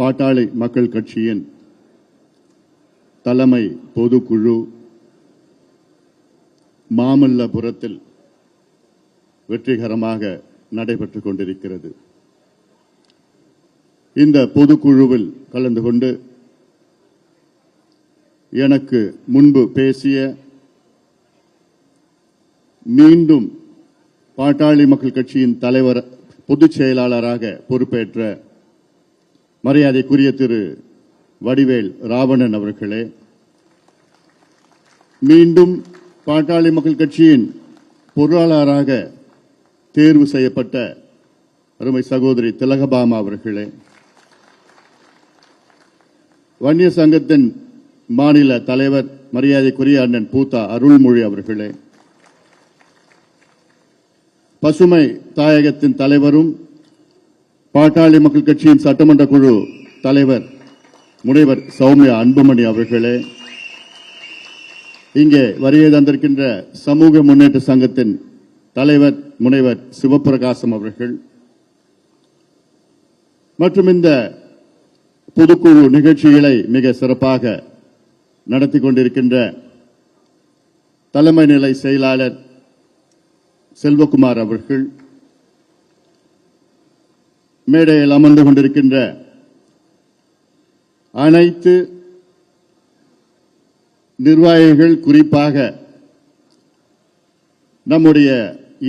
பாட்டாளி மக்கள் கட்சியின் தலைமை பொதுக்குழு மாமல்லபுரத்தில் வெற்றிகரமாக நடைபெற்றுக் கொண்டிருக்கிறது. இந்த பொதுக்குழுவில் கலந்து கொண்டு எனக்கு முன்பு பேசிய மீண்டும் பாட்டாளி மக்கள் கட்சியின் தலைவர் பொதுச் செயலாளராக பொறுப்பேற்ற மரியாதைக்குரிய திரு வடிவேல் ராவணன் அவர்களே, மீண்டும் பாட்டாளி மக்கள் கட்சியின் பொருளாளராக தேர்வு செய்யப்பட்ட அருமை சகோதரி திலகபாமா அவர்களே, வன்னிய சங்கத்தின் மாநில தலைவர் மரியாதைக்குரிய அண்ணன் பூத்தா அருள்மொழி அவர்களே, பசுமை தாயகத்தின் தலைவரும் பாட்டாளி மக்கள் கட்சியின் சட்டமன்ற குழு தலைவர் முனைவர் சௌமியா அன்புமணி அவர்களே, இங்கே வருகை தந்திருக்கின்ற சமூக முன்னேற்ற சங்கத்தின் தலைவர் முனைவர் சிவபிரகாசம் அவர்கள் மற்றும் இந்த பொதுக்குழு நிகழ்ச்சிகளை மிக சிறப்பாக நடத்தி கொண்டிருக்கின்ற தலைமை நிலை செயலாளர் செல்வகுமார் அவர்கள், மேடையில் அமர்ந்து கொண்டிருக்கின்ற அனைத்து நிர்வாகிகள், குறிப்பாக நம்முடைய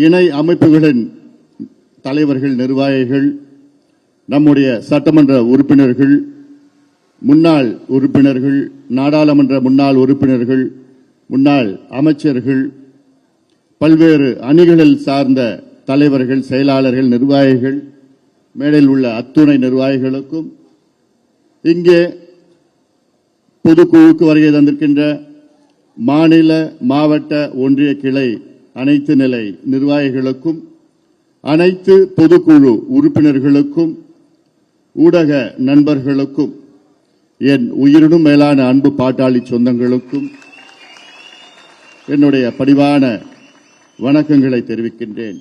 இணை அமைப்புகளின் தலைவர்கள், நிர்வாகிகள், நம்முடைய சட்டமன்ற உறுப்பினர்கள், முன்னாள் உறுப்பினர்கள், நாடாளுமன்ற முன்னாள் உறுப்பினர்கள், முன்னாள் அமைச்சர்கள், பல்வேறு அணிகளில் சார்ந்த தலைவர்கள், செயலாளர்கள், நிர்வாகிகள், மேடையில் உள்ள அத்துணை நிர்வாகிகளுக்கும், இங்கே பொதுக்குழுக்கு வருகை தந்திருக்கின்ற மாநில, மாவட்ட, ஒன்றிய கிளை அனைத்து நிலை நிர்வாகிகளுக்கும், அனைத்து பொதுக்குழு உறுப்பினர்களுக்கும், ஊடக நண்பர்களுக்கும், என் உயிரினும் மேலான அன்பு பாட்டாளி சொந்தங்களுக்கும் என்னுடைய பணிவான வணக்கங்களை தெரிவிக்கின்றேன்.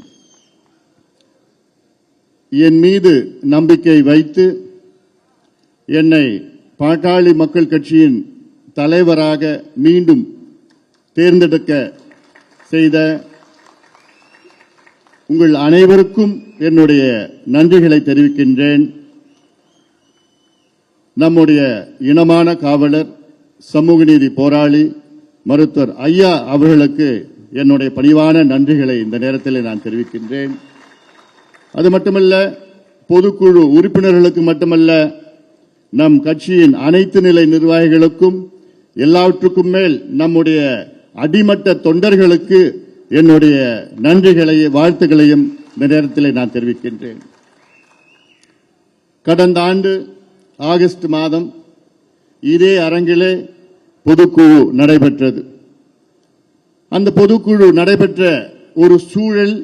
என் மீது நம்பிக்கை வைத்து என்னை பாட்டாளி மக்கள் கட்சியின் தலைவராக மீண்டும் தேர்ந்தெடுக்க செய்த உங்கள் அனைவருக்கும் என்னுடைய நன்றிகளை தெரிவிக்கின்றேன். நம்முடைய இனமான காவலர், சமூக நீதி போராளி மருத்துவர் ஐயா அவர்களுக்கு என்னுடைய பணிவான நன்றிகளை இந்த நேரத்தில் நான் தெரிவிக்கின்றேன். அது மட்டுமல்ல, பொதுக்குழு உறுப்பினர்களுக்கு மட்டுமல்ல, நம் கட்சியின் அனைத்து நிலை நிர்வாகிகளுக்கும், எல்லாவற்றுக்கும் மேல் நம்முடைய அடிமட்ட தொண்டர்களுக்கு என்னுடைய நன்றிகளையும் வாழ்த்துக்களையும் இந்த நேரத்தில் நான் தெரிவிக்கின்றேன். கடந்த ஆண்டு ஆகஸ்ட் மாதம் இதே அரங்கிலே பொதுக்குழு நடைபெற்றது. அந்த பொதுக்குழு நடைபெற்ற ஒரு சூழல்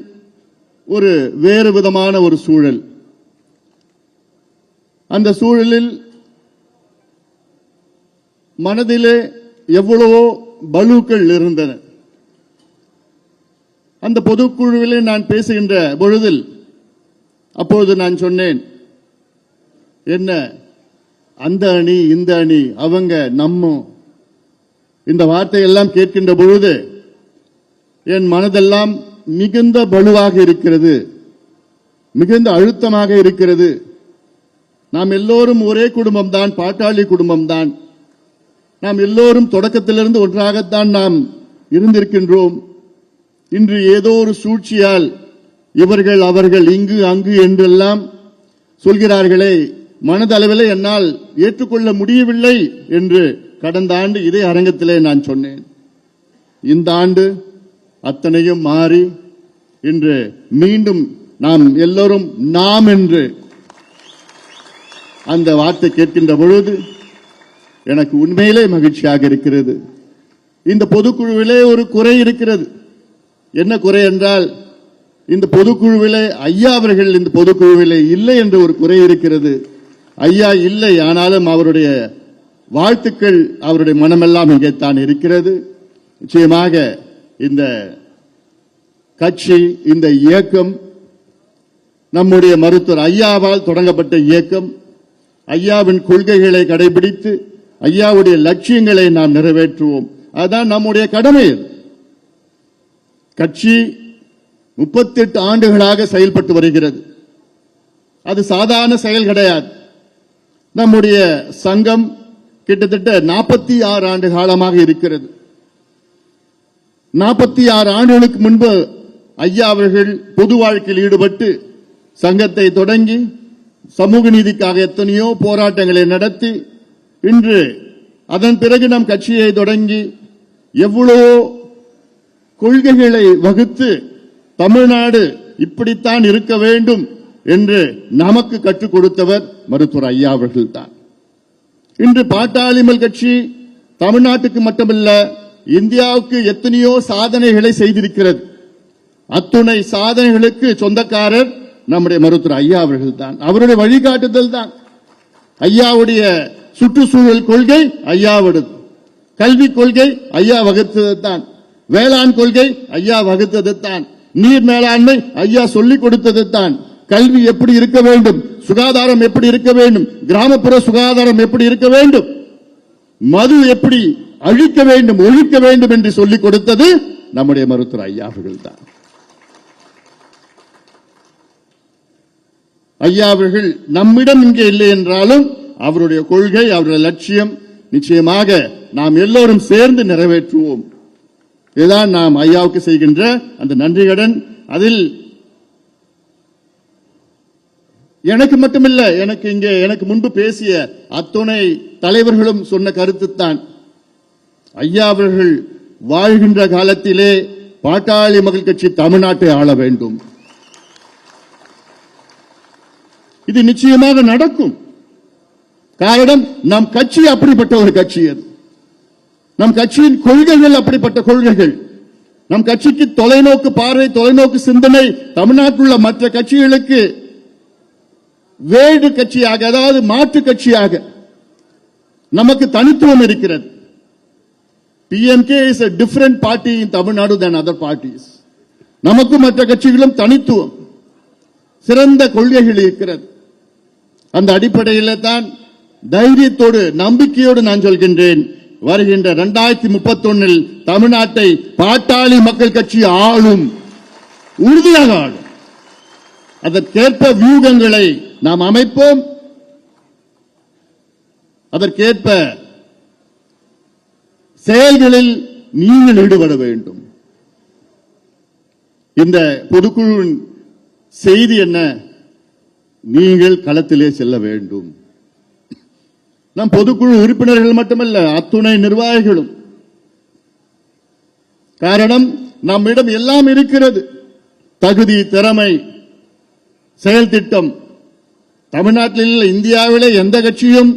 ஒரு வேறு விதமான ஒரு சூழல். அந்த சூழலில் மனதிலே எவ்வளவோ பலுக்கள் இருந்தன. அந்த பொதுக்குழுவிலே நான் பேசுகின்ற பொழுதில் அப்போது நான் சொன்னேன், என்ன அந்த அணி, இந்த அணி, அவங்க, நம்ம, இந்த வார்த்தையெல்லாம் கேட்கின்ற பொழுது என் மனதெல்லாம் மிகுந்த பலுவாக இருக்கிறது, மிகுந்த அழுத்தமாக இருக்கிறது. நாம் எல்லோரும் ஒரே குடும்பம்தான், பாட்டாளி குடும்பம்தான். நாம் எல்லோரும் தொடக்கத்திலிருந்து ஒன்றாகத்தான் நாம் இருந்திருக்கின்றோம். இன்று ஏதோ ஒரு சூழ்ச்சியால் இவர்கள் அவர்கள் இங்கு அங்கு என்றெல்லாம் சொல்கிறார்களே, மனதளவில் என்னால் ஏற்றுக்கொள்ள முடியவில்லை என்று கடந்த ஆண்டு இதே அரங்கத்திலே நான் சொன்னேன். இந்த ஆண்டு அத்தனையும் மாறி இன்று மீண்டும் நாம் எல்லோரும் நாம் என்று அந்த வார்த்தை கேட்கின்ற பொழுது எனக்கு உண்மையிலே மகிழ்ச்சியாக இருக்கிறது. இந்த பொதுக்குழுவிலே ஒரு குறை இருக்கிறது. என்ன குறை என்றால், இந்த பொதுக்குழுவிலே ஐயா அவர்கள் இந்த பொதுக்குழுவிலே இல்லை என்று ஒரு குறை இருக்கிறது. ஐயா இல்லை, ஆனாலும் அவருடைய வாழ்த்துக்கள், அவருடைய மனமெல்லாம் இங்கேத்தான் இருக்கிறது. நிச்சயமாக இந்த கட்சி, இந்த இயக்கம் நம்முடைய மருத்துவர் ஐயாவால் தொடங்கப்பட்ட இயக்கம். ஐயாவின் கொள்கைகளை கடைபிடித்து ஐயாவுடைய லட்சியங்களை நாம் நிறைவேற்றுவோம். அதுதான் நம்முடைய கடமை. கட்சி 38 ஆண்டுகளாக செயல்பட்டு வருகிறது. அது சாதாரண செயல் கிடையாது. நம்முடைய சங்கம் கிட்டத்தட்ட 46 ஆண்டு காலமாக இருக்கிறது. 46 ஆண்டுகளுக்கு முன்பு ஐயா அவர்கள் பொது வாழ்க்கையில் ஈடுபட்டு சங்கத்தை தொடங்கி சமூக நீதிக்காக எத்தனையோ போராட்டங்களை நடத்தி இன்று அதன் பிறகு நம் கட்சியை தொடங்கி எவ்வளவோ கொள்கைகளை வகுத்து தமிழ்நாடு இப்படித்தான் இருக்க வேண்டும் என்று நமக்கு கற்றுக் கொடுத்தவர் மருத்துவர் ஐயா அவர்கள் தான். இன்று பாட்டாளிமல் கட்சி தமிழ்நாட்டுக்கு மட்டுமல்ல இந்தியாவுக்கு எத்தனையோ சாதனைகளை செய்திருக்கிறது. அத்துணை சாதனைகளுக்கு சொந்தக்காரர் நம்முடைய மருத்துவர் ஐயா அவர்கள் தான். அவருடைய வழிகாட்டுதல் தான். ஐயாவுடைய சுற்றுச்சூழல் கொள்கை ஐயாவுடையது, கல்விக் கொள்கை ஐயா வகுத்தது தான், வேளாண் கொள்கை ஐயா வகுத்தது தான், நீர் மேலாண்மை ஐயா சொல்லிக் கொடுத்தது தான், கல்வி எப்படி இருக்க வேண்டும், சுகாதாரம் எப்படி இருக்க வேண்டும், கிராமப்புற சுகாதாரம் எப்படி இருக்க வேண்டும், மது எப்படி அழிக்க வேண்டும் ஒழிக்க வேண்டும் என்று சொல்லிக் கொடுத்தது நம்முடைய மருத்துவர் ஐயா அவர்கள் தான். ஐயா அவர்கள் நம்மிடம் இங்கே இல்லை என்றாலும் அவருடைய கொள்கை அவருடைய லட்சியம் நிச்சயமாக நாம் எல்லோரும் சேர்ந்து நிறைவேற்றுவோம். இதுதான் நாம் ஐயாவுக்கு செய்கின்ற அந்த நன்றி கடன். அதில் எனக்கு மட்டுமில்ல, எனக்கு முன்பு பேசிய அத்துணை தலைவர்களும் சொன்ன கருத்துத்தான். ஐயா அவர்கள் வாழ்கின்ற காலத்திலே பாட்டாளி மக்கள் கட்சி தமிழ்நாட்டை ஆள வேண்டும். இது நிச்சயமாக நடக்கும். காரணம், நம் கட்சி அப்படிப்பட்ட ஒரு கட்சி. அது நம் கட்சியின் கொள்கைகள் அப்படிப்பட்ட கொள்கைகள். நம் கட்சிக்கு தொலைநோக்கு பார்வை, தொலைநோக்கு சிந்தனை தமிழ்நாட்டில் உள்ள மற்ற கட்சிகளுக்கு வேறு கட்சியாக, அதாவது மாற்று கட்சியாக நமக்கு தனித்துவம் இருக்கிறது. PMK is a different party in Tamil Nadu than other parties. நமக்கும் மற்ற கட்சிகளும் தனித்துவம், சிறந்த கொள்கைகள் இருக்கிறது. அந்த அடிப்படையில் தான் தைரியத்தோடு நம்பிக்கையோடு நான் சொல்கின்றேன், வருகின்ற 2031 தமிழ்நாட்டை பாட்டாளி மக்கள் கட்சி ஆளும், உறுதியாக ஆளும். அதற்கேற்ப வியூகங்களை நாம் அமைப்போம். அதற்கேற்ப செயல்களில் நீங்கள் ஈடுபட வேண்டும். இந்த பொதுக்குழுவின் செய்தி என்ன? நீங்கள் களத்திலே செல்ல வேண்டும். நம் பொதுக்குழு உறுப்பினர்கள் மட்டுமல்ல, அத்துணை நிர்வாகிகளும். காரணம், நம்மிடம் எல்லாம் இருக்கிறது. தகுதி, திறமை, செயல் திட்டம். தமிழ்நாட்டில் இந்தியாவிலே எந்த கட்சியும்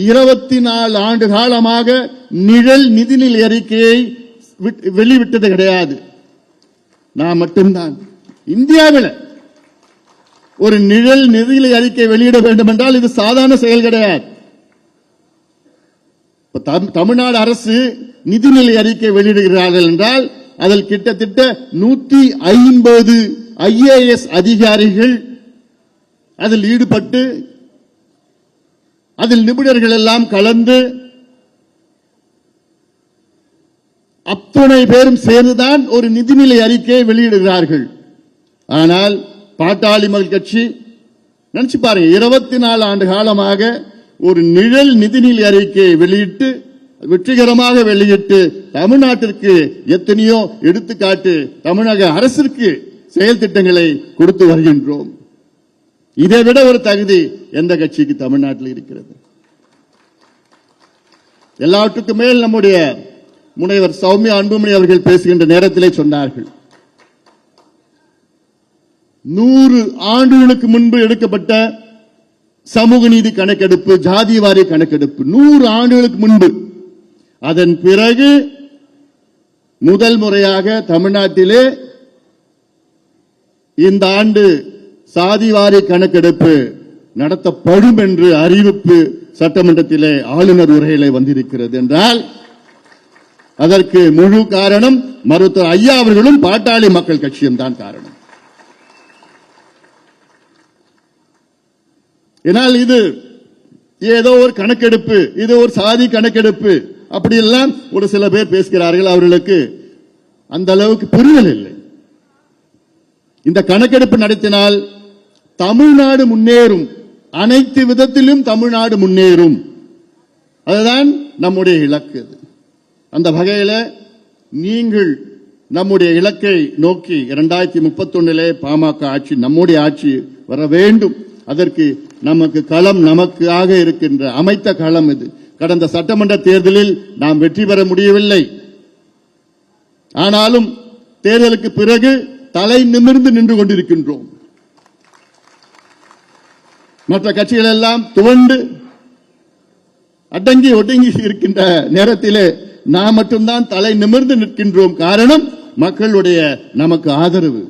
24 ஆண்டு காலமாக நிழல் நிதிநிலை அறிக்கையை வெளிவிட்டது கிடையாது. நான் மட்டும்தான் இந்தியாவில் ஒரு நிழல் நிதிநிலை அறிக்கை வெளியிட வேண்டும் என்றால் இது சாதாரண செயல் கிடையாது. தமிழ்நாடு அரசு நிதிநிலை அறிக்கை வெளியிடுகிறார்கள் என்றால் அதில் கிட்டத்தட்ட 150 IAS அதிகாரிகள் அதில் ஈடுபட்டு, அதில் நிபுணர்கள் எல்லாம் கலந்து அத்துணை பேரும் சேர்ந்துதான் ஒரு நிதிநிலை அறிக்கையை வெளியிடுகிறார்கள். ஆனால் பாட்டாளி மக்கள் கட்சி நினைச்சு பாருங்க, 24 ஆண்டு காலமாக ஒரு நிழல் நிதிநிலை அறிக்கையை வெளியிட்டு, வெற்றிகரமாக வெளியிட்டு தமிழ்நாட்டிற்கு எத்தனையோ எடுத்துக்காட்டு தமிழக அரசிற்கு செயல் திட்டங்களை கொடுத்து வருகின்றோம். இதை விட ஒரு தகுதி எந்த கட்சிக்கு தமிழ்நாட்டில் இருக்கிறது? எல்லாவற்றுக்கும் மேல் நம்முடைய முனைவர் சௌமியா அன்புமணி அவர்கள் பேசுகின்ற நேரத்திலே சொன்னார்கள், 100 ஆண்டுகளுக்கு முன்பு எடுக்கப்பட்ட சமூக நீதி கணக்கெடுப்பு, ஜாதிவாரி கணக்கெடுப்பு 100 ஆண்டுகளுக்கு முன்பு. அதன் பிறகு முதல் முறையாக தமிழ்நாட்டிலே இந்த ஆண்டு சாதிவாரி கணக்கெடுப்பு நடத்தப்படும் என்று அறிவிப்பு சட்டமன்றத்திலே ஆளுநர் உரையிலே வந்திருக்கிறது என்றால் அதற்கு முழு காரணம் மருத்துவர் ஐயா அவர்களும் பாட்டாளி மக்கள் கட்சியும் தான் காரணம். ஏனால் இது ஏதோ ஒரு கணக்கெடுப்பு, இது ஒரு சாதி கணக்கெடுப்பு அப்படி எல்லாம் ஒரு சில பேர் பேசுகிறார்கள். அவர்களுக்கு அந்த அளவுக்கு புரிதல் இல்லை. இந்த கணக்கெடுப்பு நடத்தினால் தமிழ்நாடு முன்னேறும், அனைத்து விதத்திலும் தமிழ்நாடு முன்னேறும். அதுதான் நம்முடைய இலக்கு. அந்த வகையில நீங்கள் நம்முடைய இலக்கை நோக்கி 2031 பாமக ஆட்சி, நம்முடைய ஆட்சி வர வேண்டும். அதற்கு நமக்கு களம் நமக்காக இருக்கின்ற அமைத்த களம் இது. கடந்த சட்டமன்ற தேர்தலில் நாம் வெற்றி பெற முடியவில்லை. ஆனாலும் தேர்தலுக்கு பிறகு தலை நிமிர்ந்து நின்று கொண்டிருக்கின்றோம். மற்ற கட்சிகள் எல்லாம் துவண்டு அடங்கி ஒடுங்கி இருக்கின்ற நேரத்திலே நாம் மட்டும்தான் தலை நிமிர்ந்து நிற்கின்றோம். காரணம் மக்களுடைய நமக்கு ஆதரவு.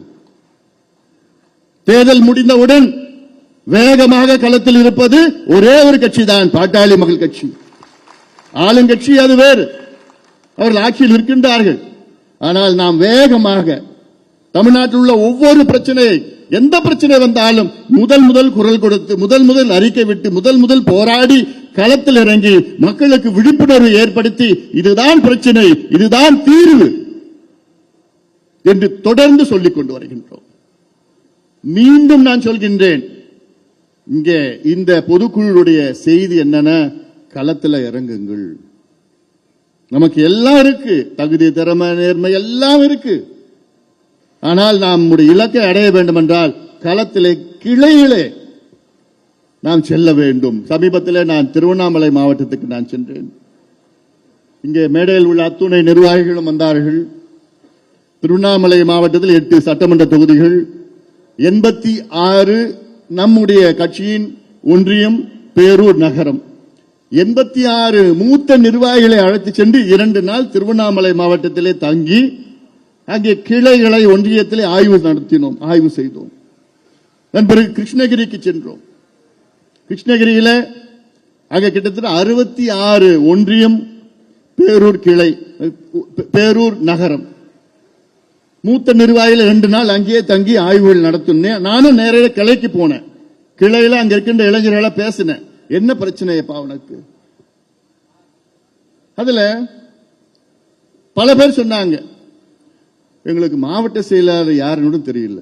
தேர்தல் முடிந்தவுடன் வேகமாக களத்தில் இருப்பது ஒரே ஒரு கட்சி தான், பாட்டாளி மக்கள் கட்சி. ஆளுங்கட்சி அது வேறு, அவர்கள் ஆட்சியில் இருக்கின்றார்கள். ஆனால் நாம் வேகமாக தமிழ்நாட்டில் உள்ள ஒவ்வொரு பிரச்சனையை, எந்த பிரச்சனை வந்தாலும் முதல் குரல் கொடுத்து, முதல் அறிக்கை விட்டு, முதல் போராடி களத்தில் இறங்கி மக்களுக்கு விழிப்புணர்வு ஏற்படுத்தி இதுதான் பிரச்சனை, இதுதான் தீர்வு என்று தொடர்ந்து சொல்லிக் கொண்டு வருகின்றோம். மீண்டும் நான் சொல்கின்றேன், இங்கே இந்த பொதுக்குழுவுடைய செய்தி என்னன்னா, களத்தில் இறங்குங்கள். நமக்கு எல்லாம் இருக்கு, தகுதி, திறமை, நேர்மை எல்லாம் இருக்கு. ஆனால் நம்முடைய இலக்கை அடைய வேண்டும் என்றால் களத்திலே, கிளையிலே நாம் செல்ல வேண்டும். சமீபத்தில் நான் திருவண்ணாமலை மாவட்டத்துக்கு நான் சென்றேன். இங்கே மேடையில் உள்ள அத்துணை நிர்வாகிகளும் வந்தார்கள். திருவண்ணாமலை மாவட்டத்தில் 8 சட்டமன்ற தொகுதிகள், 86 நம்முடைய கட்சியின் ஒன்றியம், பேரூர் நகரம். 86 மூத்த நிர்வாகிகளை அழைத்து சென்று 2 நாள் திருவண்ணாமலை மாவட்டத்திலே தங்கி அங்கே கிளைகளை ஒன்றியத்திலே ஆய்வு செய்தோம். அதன் பிறகு கிருஷ்ணகிரிக்கு சென்றோம். கிருஷ்ணகிரியில அங்கே கிட்டத்தட்ட 66 ஒன்றியம், பேரூர் கிளை, பேரூர் நகரம் மூத்த நிர்வாகிகள் 2 நாள் அங்கேயே தங்கி ஆய்வுகள் நடத்தினேன். நானும் நேரே கிளைக்கு போனேன். கிளையில அங்க இருக்கின்ற இளைஞர்களை பேசினேன். என்ன பிரச்சனைப்பா உனக்கு? அதுல பல பேர் சொன்னாங்க, எங்களுக்கு மாவட்ட செயலாளர் யாருன்னு தெரியல.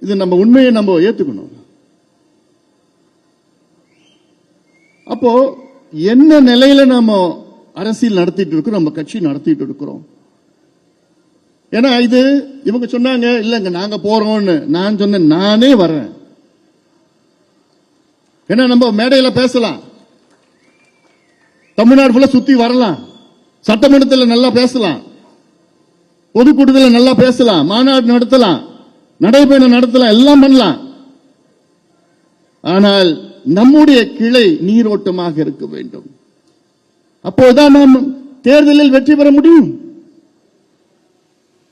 இது நம்ம உண்மையை நம்ம ஏத்துக்கணும். அப்போ என்ன நிலையில நாம அரசியல் நடத்திட்டு இருக்கிறோம், நம்ம கட்சி நடத்திட்டு இருக்கிறோம். ஏன்னா இது இவங்க சொன்னாங்க, இல்லங்க நாங்க போறோம்னு. நான் சொன்னேன், நானே வரேன். ஏன்னா நம்ம மேடையில பேசலாம், தமிழ்நாடு ஃபுல்லா சுத்தி வரலாம், சட்டமன்றத்தில் நல்லா பேசலாம், பொதுக்கூட்டத்தில் நல்லா பேசலாம், மாநாடு நடத்தலாம், நடைபயணம் நடத்தலாம், எல்லாம் பண்ணலாம். ஆனால் நம்முடைய கிளை நீரோட்டமாக இருக்க வேண்டும். அப்போதான் நாம் தேர்தலில் வெற்றி பெற முடியும்.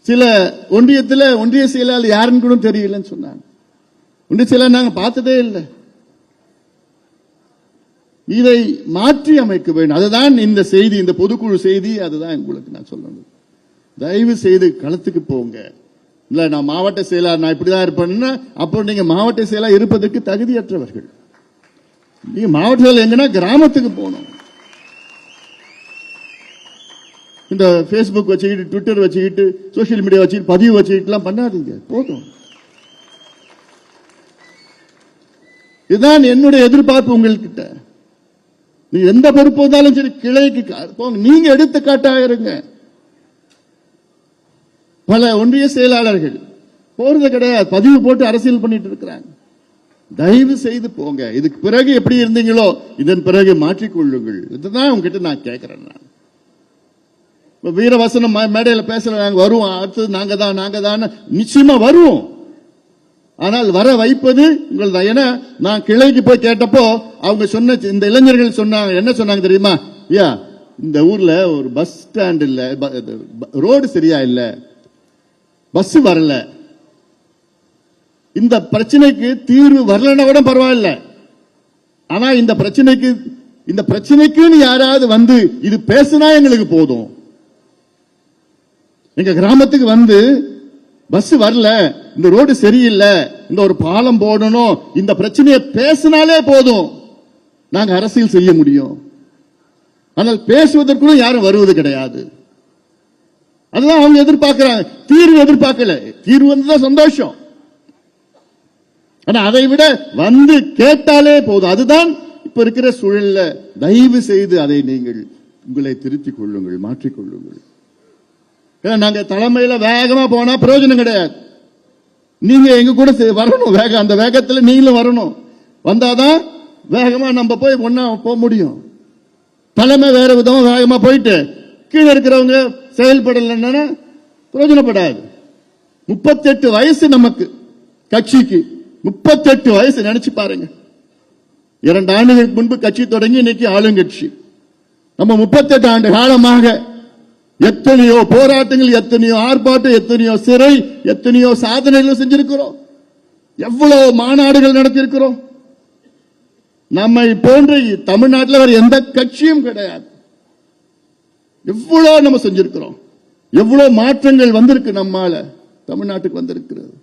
சில ஒன்றியத்தில் ஒன்றிய செயலாளர் யாருன்னு கூட தெரியலன்னு சொன்னாங்க. ஒன்றிய செயலாளர் நாங்க பார்த்ததே இல்லை. இதை மாற்றி அமைக்க வேண்டும். அதுதான் இந்த செய்தி, இந்த பொதுக்குழு செய்தி. அதுதான் உங்களுக்கு நான் சொல்லணும். தயவு செய்து களத்துக்கு போங்க. இல்ல நான் மாவட்ட செயலாளர், நான் இப்படிதான் இருப்பேன்னா அப்போ நீங்க மாவட்ட செயலாளர் இருப்பதற்கு தகுதியற்றவர்கள். நீங்க மாவட்ட செயலாளர் எங்கன்னா கிராமத்துக்கு போகணும். இந்த பேஸ்புக் வச்சுக்கிட்டு, ட்விட்டர் வச்சுக்கிட்டு, சோசியல் மீடியா வச்சுக்கிட்டு, பதிவு வச்சுக்கிட்டுலாம் பண்ணாதீங்க. போதும். இதுதான் என்னுடைய எதிர்பார்ப்பு உங்கள்கிட்ட. நீ எந்த பொறுப்பு வந்தாலும் சரி, கிளைக்கு போங்க. நீங்க எடுத்துக்காட்டாக இருங்க. பல ஒன்றிய செயலாளர்கள் போறது கிடையாது, பதிவு போட்டு அரசியல் பண்ணிட்டு இருக்கிறாங்க. தயவு செய்து போங்க. இதுக்கு பிறகு எப்படி இருந்தீங்களோ இதன் பிறகு மாற்றிக்கொள்ளுங்கள். இதுதான் உங்ககிட்ட நான் கேட்கிறேன். நான் வீரவசனம் மேடையில பேசல, நாங்க வருவோம், அடுத்தது நாங்க தான் நிச்சயமா வருவோம். ஆனால் வர வைப்பது உங்கள் தான். ஏன்னா நான் கிளைக்கு போய் கேட்டப்போ அவங்க சொன்ன, இந்த இளைஞர்கள் சொன்னாங்க, என்ன சொன்னாங்க தெரியுமா? ஐயா, இந்த ஊர்ல ஒரு பஸ் ஸ்டாண்ட் இல்ல, ரோடு சரியா இல்ல, பஸ் வரல, இந்த பிரச்சனைக்கு தீர்வு வரலன்னா கூட பரவாயில்ல. ஆனா இந்த பிரச்சனைக்குன்னு யாராவது வந்து இது பேசினா எங்களுக்கு போதும். எங்க கிராமத்துக்கு வந்து பஸ் வரல, இந்த ரோடு சரியில்லை, இந்த ஒரு பாலம் போடணும், இந்த பிரச்சனையை பேசினாலே போதும், நாங்க அரசியல் செய்ய முடியும். ஆனால் பேசுவதற்குள்ள யாரும் வருவது கிடையாது. அதுதான் அவங்க எதிர்பார்க்கிறாங்க. தீர்வு எதிர்பார்க்கல. தீர்வு வந்தா சந்தோஷம். ஆனா அதை விட வந்து கேட்டாலே போதும். அதுதான் இப்ப இருக்கிற சூழல்ல. தயவு செய்து அதை நீங்கள் உங்களை திருத்திக் கொள்ளுங்கள், மாற்றிக்கொள்ளுங்கள். நாங்க தலைமையில வேகமா போனா பிரயோஜனம் கிடையாது. நீங்க எங்க கூட வரணும். வேகம், அந்த வேகத்துல நீங்களும் வரணும். வந்தாதான் வேகமா நம்ம போய் ஒன்னா போக முடியும். தலைமை வேற விதமா வேகமா போயிட்டு கீழே இருக்கிறவங்க செயல்படலன்னா பிரயோஜனப்படாது. 38 வயசு நமக்கு, கட்சிக்கு 38 வயசு. நினைச்சு பாருங்க. 2 ஆண்டுகளுக்கு முன்பு கட்சி தொடங்கி இன்னைக்கு ஆளுங்கட்சி. நம்ம 38 ஆண்டு காலமாக எத்தனையோ போராட்டங்கள், எத்தனையோ ஆர்ப்பாட்டம், எத்தனையோ சிறை, எத்தனையோ சாதனைகள் செஞ்சிருக்கிறோம். எவ்வளவு மாநாடுகள் நடத்தியிருக்கிறோம். நம்மை போன்ற தமிழ்நாட்டில் வேற எந்த கட்சியும் கிடையாது. எவ்வளவு நம்ம செஞ்சிருக்கிறோம். எவ்வளவு மாற்றங்கள் வந்திருக்கு நம்மால தமிழ்நாட்டுக்கு வந்திருக்கிறது.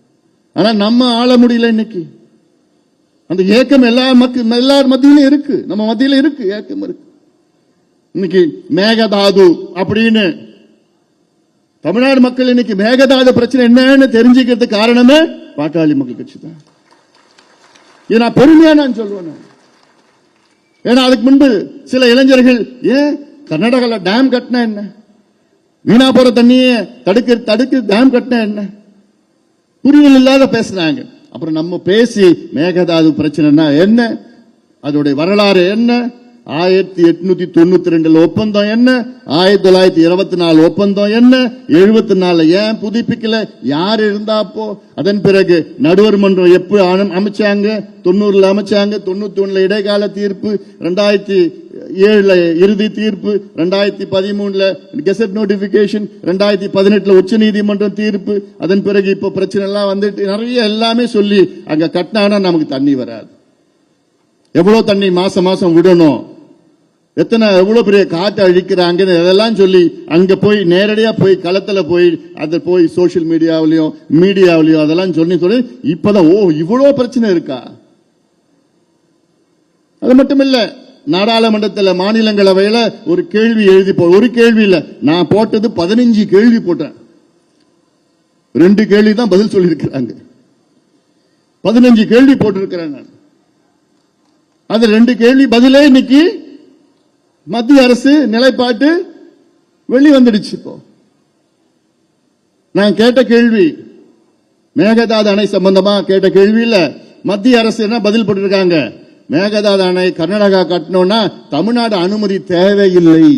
ஆனா நம்ம ஆள முடியல. இன்னைக்கு அந்த ஏக்கம் எல்லார் மத்தியிலும் இருக்கு. நம்ம மத்தியில இருக்கு, ஏக்கம் இருக்கு. இன்னைக்கு மேகதாது அப்படின்னு தமிழ்நாடு மக்கள் இன்னைக்கு மேகதாது பிரச்சனை என்னன்னு தெரிஞ்சுக்கிறதுக்கு காரணமே பாட்டாளி மக்கள் கட்சி தான். இது நான் பெருமையா நான் சொல்லுவேன். ஏன்னா அதுக்கு முன்பு சில இளைஞர்கள் ஏன் கர்நாடகால டேம் கட்டினா என்ன, வீணா போற தண்ணியே தடுக்க டேம் கட்டினா என்ன, புரிதல் இல்லாத பேசினாங்க. அப்புறம் நம்ம பேசி மேகதாது பிரச்சனைனா என்ன, அதோடைய வரலாறு என்ன, 1892 ஒப்பந்தம் என்ன, 1924 ஒப்பந்தம் என்ன, 74 ஏன் புதுப்பிக்கல, யார் இருந்தாப்போ, அதன் பிறகு நடுவர் மன்றம் எப்ப அமைச்சாங்க, 90 அமைச்சாங்க, 91 இடைக்கால தீர்ப்பு, 2007 இறுதி தீர்ப்பு, 2013 கெசட் நோட்டிபிகேஷன், 2018 உச்ச நீதிமன்றம் தீர்ப்பு, அதன் பிறகு இப்ப பிரச்சனை எல்லாம் வந்துட்டு நிறைய எல்லாமே சொல்லி அங்க கட்டினா நமக்கு தண்ணி வராது. எவ்வளவு தண்ணி மாசம் மாசம் விடணும், எத்தனை எவ்வளவு பெரிய காற்று அழிக்கிறாங்க, இதெல்லாம் சொல்லி அங்க போய் நேரடியா போய் களத்துல போய் அதை போய் சோசியல் மீடியாவிலையும் அதெல்லாம் சொல்லி இப்பதான் ஓ இவ்வளவு பிரச்சனை இருக்கா. அது மட்டும் இல்ல, நாடாளுமன்றத்தில் மாநிலங்களவையில ஒரு கேள்வி எழுதி ஒரு கேள்வி இல்ல, நான் போட்டது 15 கேள்வி போட்டேன். 2 கேள்வி தான் பதில் சொல்லியிருக்கிறாங்க. 15 கேள்வி போட்டிருக்கிறாங்க. அது 2 கேள்வி பதிலே இன்னைக்கு மத்திய அரசு நிலைப்பாட்டு வெளி வந்துடுச்சு. இப்போ நான் கேட்ட கேள்வி மேகதாது அணை சம்பந்தமா கேட்ட கேள்வி இல்ல, மத்திய அரசு என்ன பதில் போட்டிருக்காங்க, மேகதாது அணை கர்நாடகா கட்டணும்னா தமிழ்நாடு அனுமதி தேவையில்லை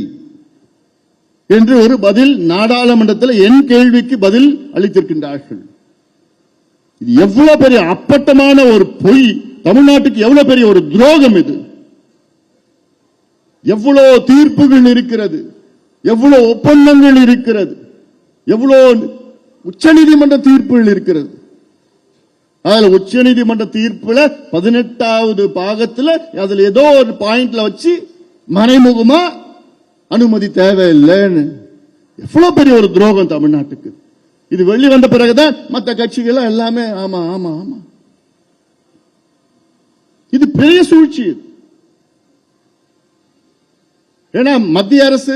என்று ஒரு பதில் நாடாளுமன்றத்தில் என் கேள்விக்கு பதில் அளித்திருக்கின்றார்கள். இது எவ்வளவு பெரிய அப்பட்டமான ஒரு பொய், தமிழ்நாட்டுக்கு எவ்வளவு பெரிய ஒரு துரோகம் இது. எவ்வளவு தீர்ப்புகள் இருக்கிறது, எவ்வளவு ஒப்பந்தங்கள் இருக்கிறது, எவ்வளவு உச்சநீதிமன்ற தீர்ப்புகள் இருக்கிறது. அதுல உச்சநீதிமன்ற தீர்ப்புல 18வது பாகத்துல அதுல ஏதோ ஒரு பாயிண்ட்ல வச்சு மறைமுகமா அனுமதி தேவையில்லைன்னு. எவ்வளவு பெரிய ஒரு துரோகம் தமிழ்நாட்டுக்கு. இது வெளி வந்த பிறகுதான் மற்ற கட்சிகள் எல்லாமே ஆமா ஆமா ஆமா. இது பெரிய சூழ்ச்சி. ஏன்னா மத்திய அரசு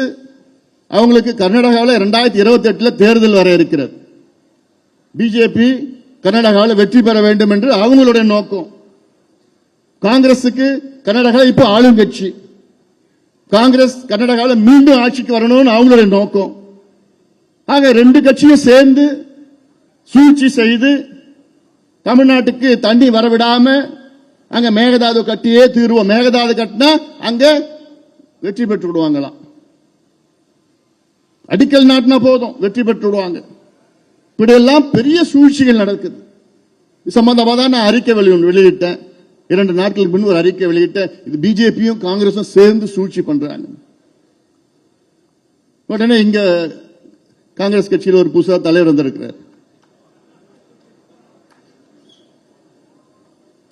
அவங்களுக்கு கர்நாடகாவில் 2028 தேர்தல் வர இருக்கிறது. பிஜேபி கர்நாடகாவில் வெற்றி பெற வேண்டும் என்று அவங்களுடைய நோக்கம். காங்கிரசுக்கு கர்நாடகா இப்ப ஆளுங்கட்சி, காங்கிரஸ் கர்நாடகாவில் மீண்டும் ஆட்சிக்கு வரணும்னு அவங்களுடைய நோக்கம். ஆக 2 கட்சியும் சேர்ந்து சூழ்ச்சி செய்து தமிழ்நாட்டுக்கு தண்ணி வரவிடாம அங்க மேகதாது கட்டியே தீர்வோம், மேகதாது கட்டினா அங்க வெற்றி பெற்று விடுவாங்களாம், அடிக்கல் நாட்டினா போதும் வெற்றி பெற்று விடுவாங்க. இப்படியெல்லாம் பெரிய சூழ்ச்சிகள் நடக்குது. சம்பந்தமா தான் நான் அறிக்கை வெளியிட்டேன். 2 நாட்களுக்கு முன்பு ஒரு அறிக்கை வெளியிட்டேன். இது பிஜேபியும் காங்கிரஸும் சேர்ந்து சூழ்ச்சி பண்றாங்க. உடனே இங்க காங்கிரஸ் கட்சியில் ஒரு புதுசா தலைவர் வந்திருக்கிறார்.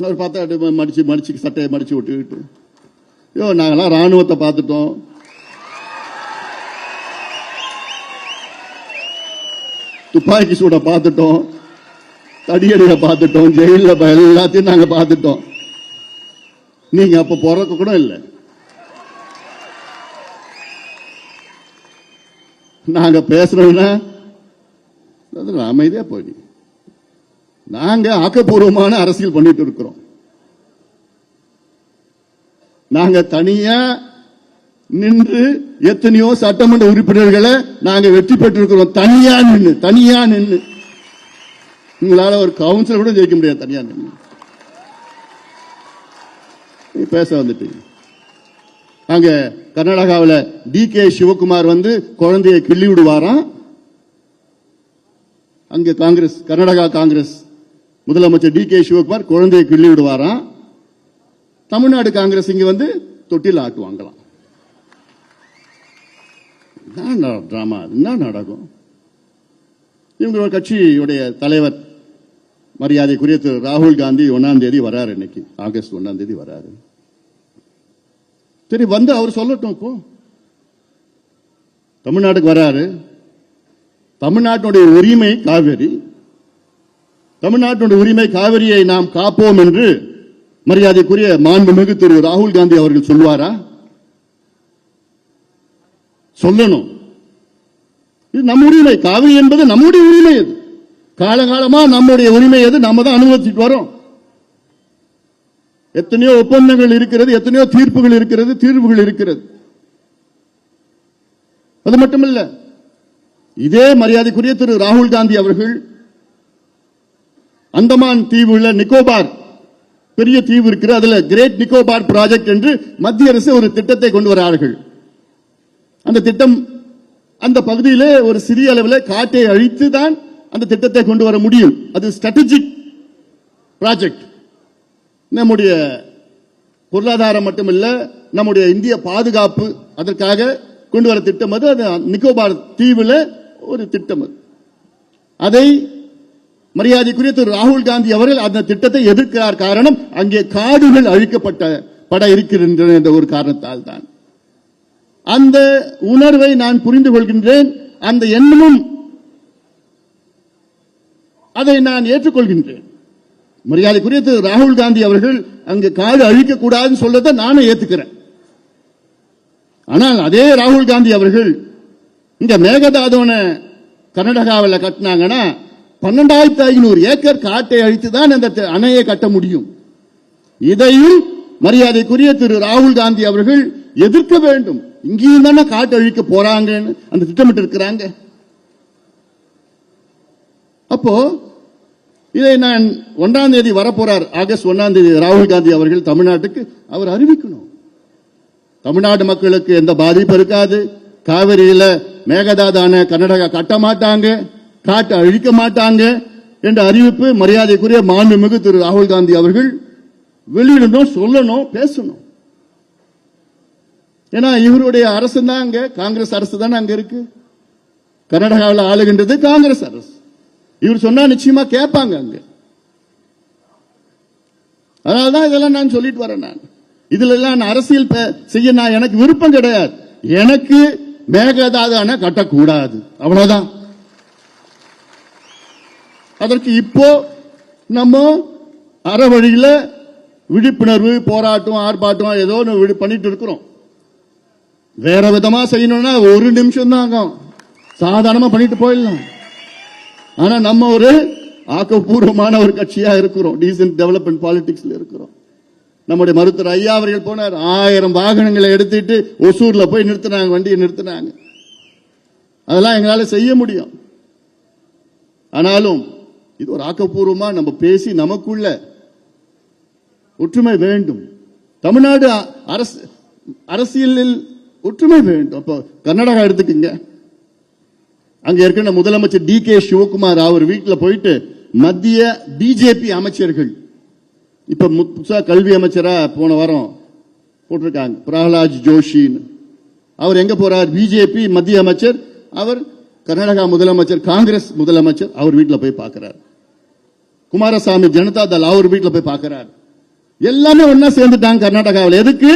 அவர் பார்த்தா மடிச்சு சட்டையை மடிச்சு விட்டுக்கிட்டு, ஐயோ நாங்கெல்லாம் ராணுவத்தை பார்த்துட்டோம், துப்பாக்கி சூட பார்த்துட்டோம், தடியடிய பார்த்துட்டோம், ஜெயில எல்லாத்தையும் நாங்க பார்த்துட்டோம். நீங்க அப்ப பிறக்க கூட இல்லை. நாங்க பேசுறோம்னா அமைதியா போய் நாங்க ஆக்கப்பூர்வமான அரசியல் பண்ணிட்டு இருக்கிறோம். நாங்க தனியா நின்று எத்தனையோ சட்டமன்ற உறுப்பினர்களை நாங்க வெற்றி பெற்றிருக்கிறோம். தனியா நின்று உங்களால ஒரு கவுன்சிலர் கூட ஜெயிக்க முடியாது. தனியா நின்று பேச வந்துட்டு அங்க கர்நாடகாவில் DK சிவகுமார் வந்து குழந்தையை கிள்ளி விடுவாராம். அங்க காங்கிரஸ், கர்நாடகா காங்கிரஸ் முதலமைச்சர் DK சிவகுமார் குழந்தையை கிள்ளி விடுவாராம். தமிழ்நாடு காங்கிரஸ் இங்க வந்து தொட்டில் ஆட்டுவாங்களாம். டிராமா என்ன நாடகம்? இவங்க கட்சியுடைய தலைவர் மரியாதைக்குரிய திரு ராகுல் காந்தி 1ஆம் தேதி வராரு. இன்னைக்கு ஆகஸ்ட் 1ஆம் தேதி வராரு. சரி, வந்து அவர் சொல்லட்டும். இப்போ தமிழ்நாட்டுக்கு வராரு. தமிழ்நாட்டுடைய உரிமை காவிரி, தமிழ்நாட்டுடைய உரிமை காவிரியை நாம் காப்போம் என்று மரியாதைக்குரிய மாண்புமிகு திரு ராகுல் காந்தி அவர்கள் சொல்வாரா? சொல்லணும். இது நம்ம உரிமை. காவிரி என்பது நம்முடைய உரிமை. அது காலகாலமா நம்முடைய உரிமை. அது நம்ம தான் அனுபவிச்சுட்டு வரோம். எத்தனையோ ஒப்பந்தங்கள் இருக்கிறது, எத்தனையோ தீர்ப்புகள் இருக்கிறது, தீர்வுகள் இருக்கிறது. அது மட்டுமல்ல, இதே மரியாதைக்குரிய திரு ராகுல் காந்தி அவர்கள் அந்தமான் தீவுல நிக்கோபார் பெரிய தீவு இருக்கிற, அதுல கிரேட் நிக்கோபார் ப்ராஜெக்ட் என்று மத்திய அரசு ஒரு திட்டத்தை கொண்டு வரார்கள். அந்த திட்டம் அந்த பகுதியிலே ஒரு சிறிய அளவில் காட்டை அழித்து தான் அந்த திட்டத்தை கொண்டு வர முடியும். அது ஸ்ட்ராட்டஜிக் ப்ராஜெக்ட். நம்முடைய பொருளாதாரம் மட்டுமல்ல, நம்முடைய இந்திய பாதுகாப்பு அதற்காக கொண்டு வர திட்டம் அது. நிக்கோபார் தீவுல ஒரு திட்டம் அது. அதை மரியாதைக்குரிய திரு ராகுல் காந்தி அவர்கள் அந்த திட்டத்தை எதிர்க்கிறார். காரணம், அங்கே காடுகள் அழிக்கப்பட இருக்கின்றன என்ற ஒரு காரணத்தால் தான். அந்த உணர்வை நான் புரிந்து கொள்கின்றேன். அந்த எண்ணமும் அதை நான் ஏற்றுக்கொள்கின்றேன். மரியாதைக்குரிய திரு ராகுல் காந்தி அவர்கள் அங்கு காடு அழிக்கக்கூடாதுன்னு சொல்றதை நானும் ஏத்துக்கிறேன். ஆனால் அதே ராகுல் காந்தி அவர்கள் இங்க மேகதாதுவனை கர்நாடகாவில் கட்டினாங்கன்னா 12,500 ஏக்கர் காட்டை அழித்துதான் அந்த அணையை கட்ட முடியும். இதையும் மரியாதைக்குரிய திரு ராகுல் காந்தி அவர்கள் எதிர்க்க வேண்டும். இங்கேயும் தானே காட்டு அழிக்க போறாங்கன்னு அந்த திட்டமிட்டு இருக்கிறாங்க. அப்போ இதை நான் 1ஆம் தேதி வரப்போறார், ஆகஸ்ட் 1ஆம் தேதி ராகுல் காந்தி அவர்கள் தமிழ்நாட்டுக்கு அவர் அறிவிக்கணும். தமிழ்நாடு மக்களுக்கு எந்த பாதிப்பு இருக்காது. காவிரியில மேகதாது அணை கர்நாடகா கட்ட மாட்டாங்க, காட்டு அழிக்க மாட்டாங்க என்ற அறிவிப்பு மரியாதைக்குரிய மாண்புமிகு திரு ராகுல் காந்தி அவர்கள் வெளியிடணும், சொல்லணும், பேசணும். ஏன்னா இவருடைய அரசு தான் அங்க, காங்கிரஸ் அரசு தானே அங்க இருக்கு. கர்நாடகாவில் ஆளுகின்றது காங்கிரஸ் அரசு. இவர் சொன்னா நிச்சயமா கேட்பாங்க அங்க. அதனால்தான் இதெல்லாம் நான் சொல்லிட்டு வரேன். நான் இதுல எல்லாம் அரசியல் செய்ய நான் எனக்கு விருப்பம் கிடையாது. எனக்கு மேகதாது அணை கட்டக்கூடாது, அவ்வளவுதான். அதற்கு இப்போ நம்ம அற வழியில விழிப்புணர்வு போராட்டம் ஆர்ப்பாட்டம் ஏதோ பண்ணிட்டு இருக்கிறோம். வேற விதமா செய்யணும்னா 1 நிமிஷம் தான் ஆகும், சாதாரணமா பண்ணிட்டு போயிடலாம். ஆனா நம்ம ஒரு ஆக்கப்பூர்வமான ஒரு கட்சியா இருக்கிறோம், டீசன்ட் டெவலப்மெண்ட் பாலிடிக்ஸ்ல இருக்கிறோம். நம்முடைய மருத்துவர் ஐயா அவர்கள் போனார், 1000 வாகனங்களை எடுத்துட்டு ஒசூர்ல போய் நிறுத்தினாங்க, வண்டியை நிறுத்தினாங்க. அதெல்லாம் எங்களால செய்ய முடியும். ஆனாலும் இது ஒரு ஆக்கப்பூர்வமா நம்ம பேசி நமக்குள்ள ஒற்றுமை வேண்டும். தமிழ்நாடு அரசியலில் ஒற்றுமை வேண்டும். அப்போ கர்நாடகா எடுத்துக்கங்க, அங்க இருக்கிற முதலமைச்சர் DK சிவகுமார் அவர் வீட்டில் போயிட்டு மத்திய பிஜேபி அமைச்சர்கள், இப்ப புதுசா கல்வி அமைச்சரா போன வாரம் போட்டிருக்காங்க பிரகலாத் ஜோஷி, அவர் எங்க போறார்? பிஜேபி மத்திய அமைச்சர், அவர் கர்நாடகா முதலமைச்சர், காங்கிரஸ் முதலமைச்சர், அவர் வீட்டில் போய் பார்க்கிறார். குமாரசாமி ஜனதா தள் அவர் வீட்டில் போய் பார்க்கிறார். எல்லாமே ஒன்னா சேர்ந்துட்டாங்க கர்நாடகாவில். எதுக்கு?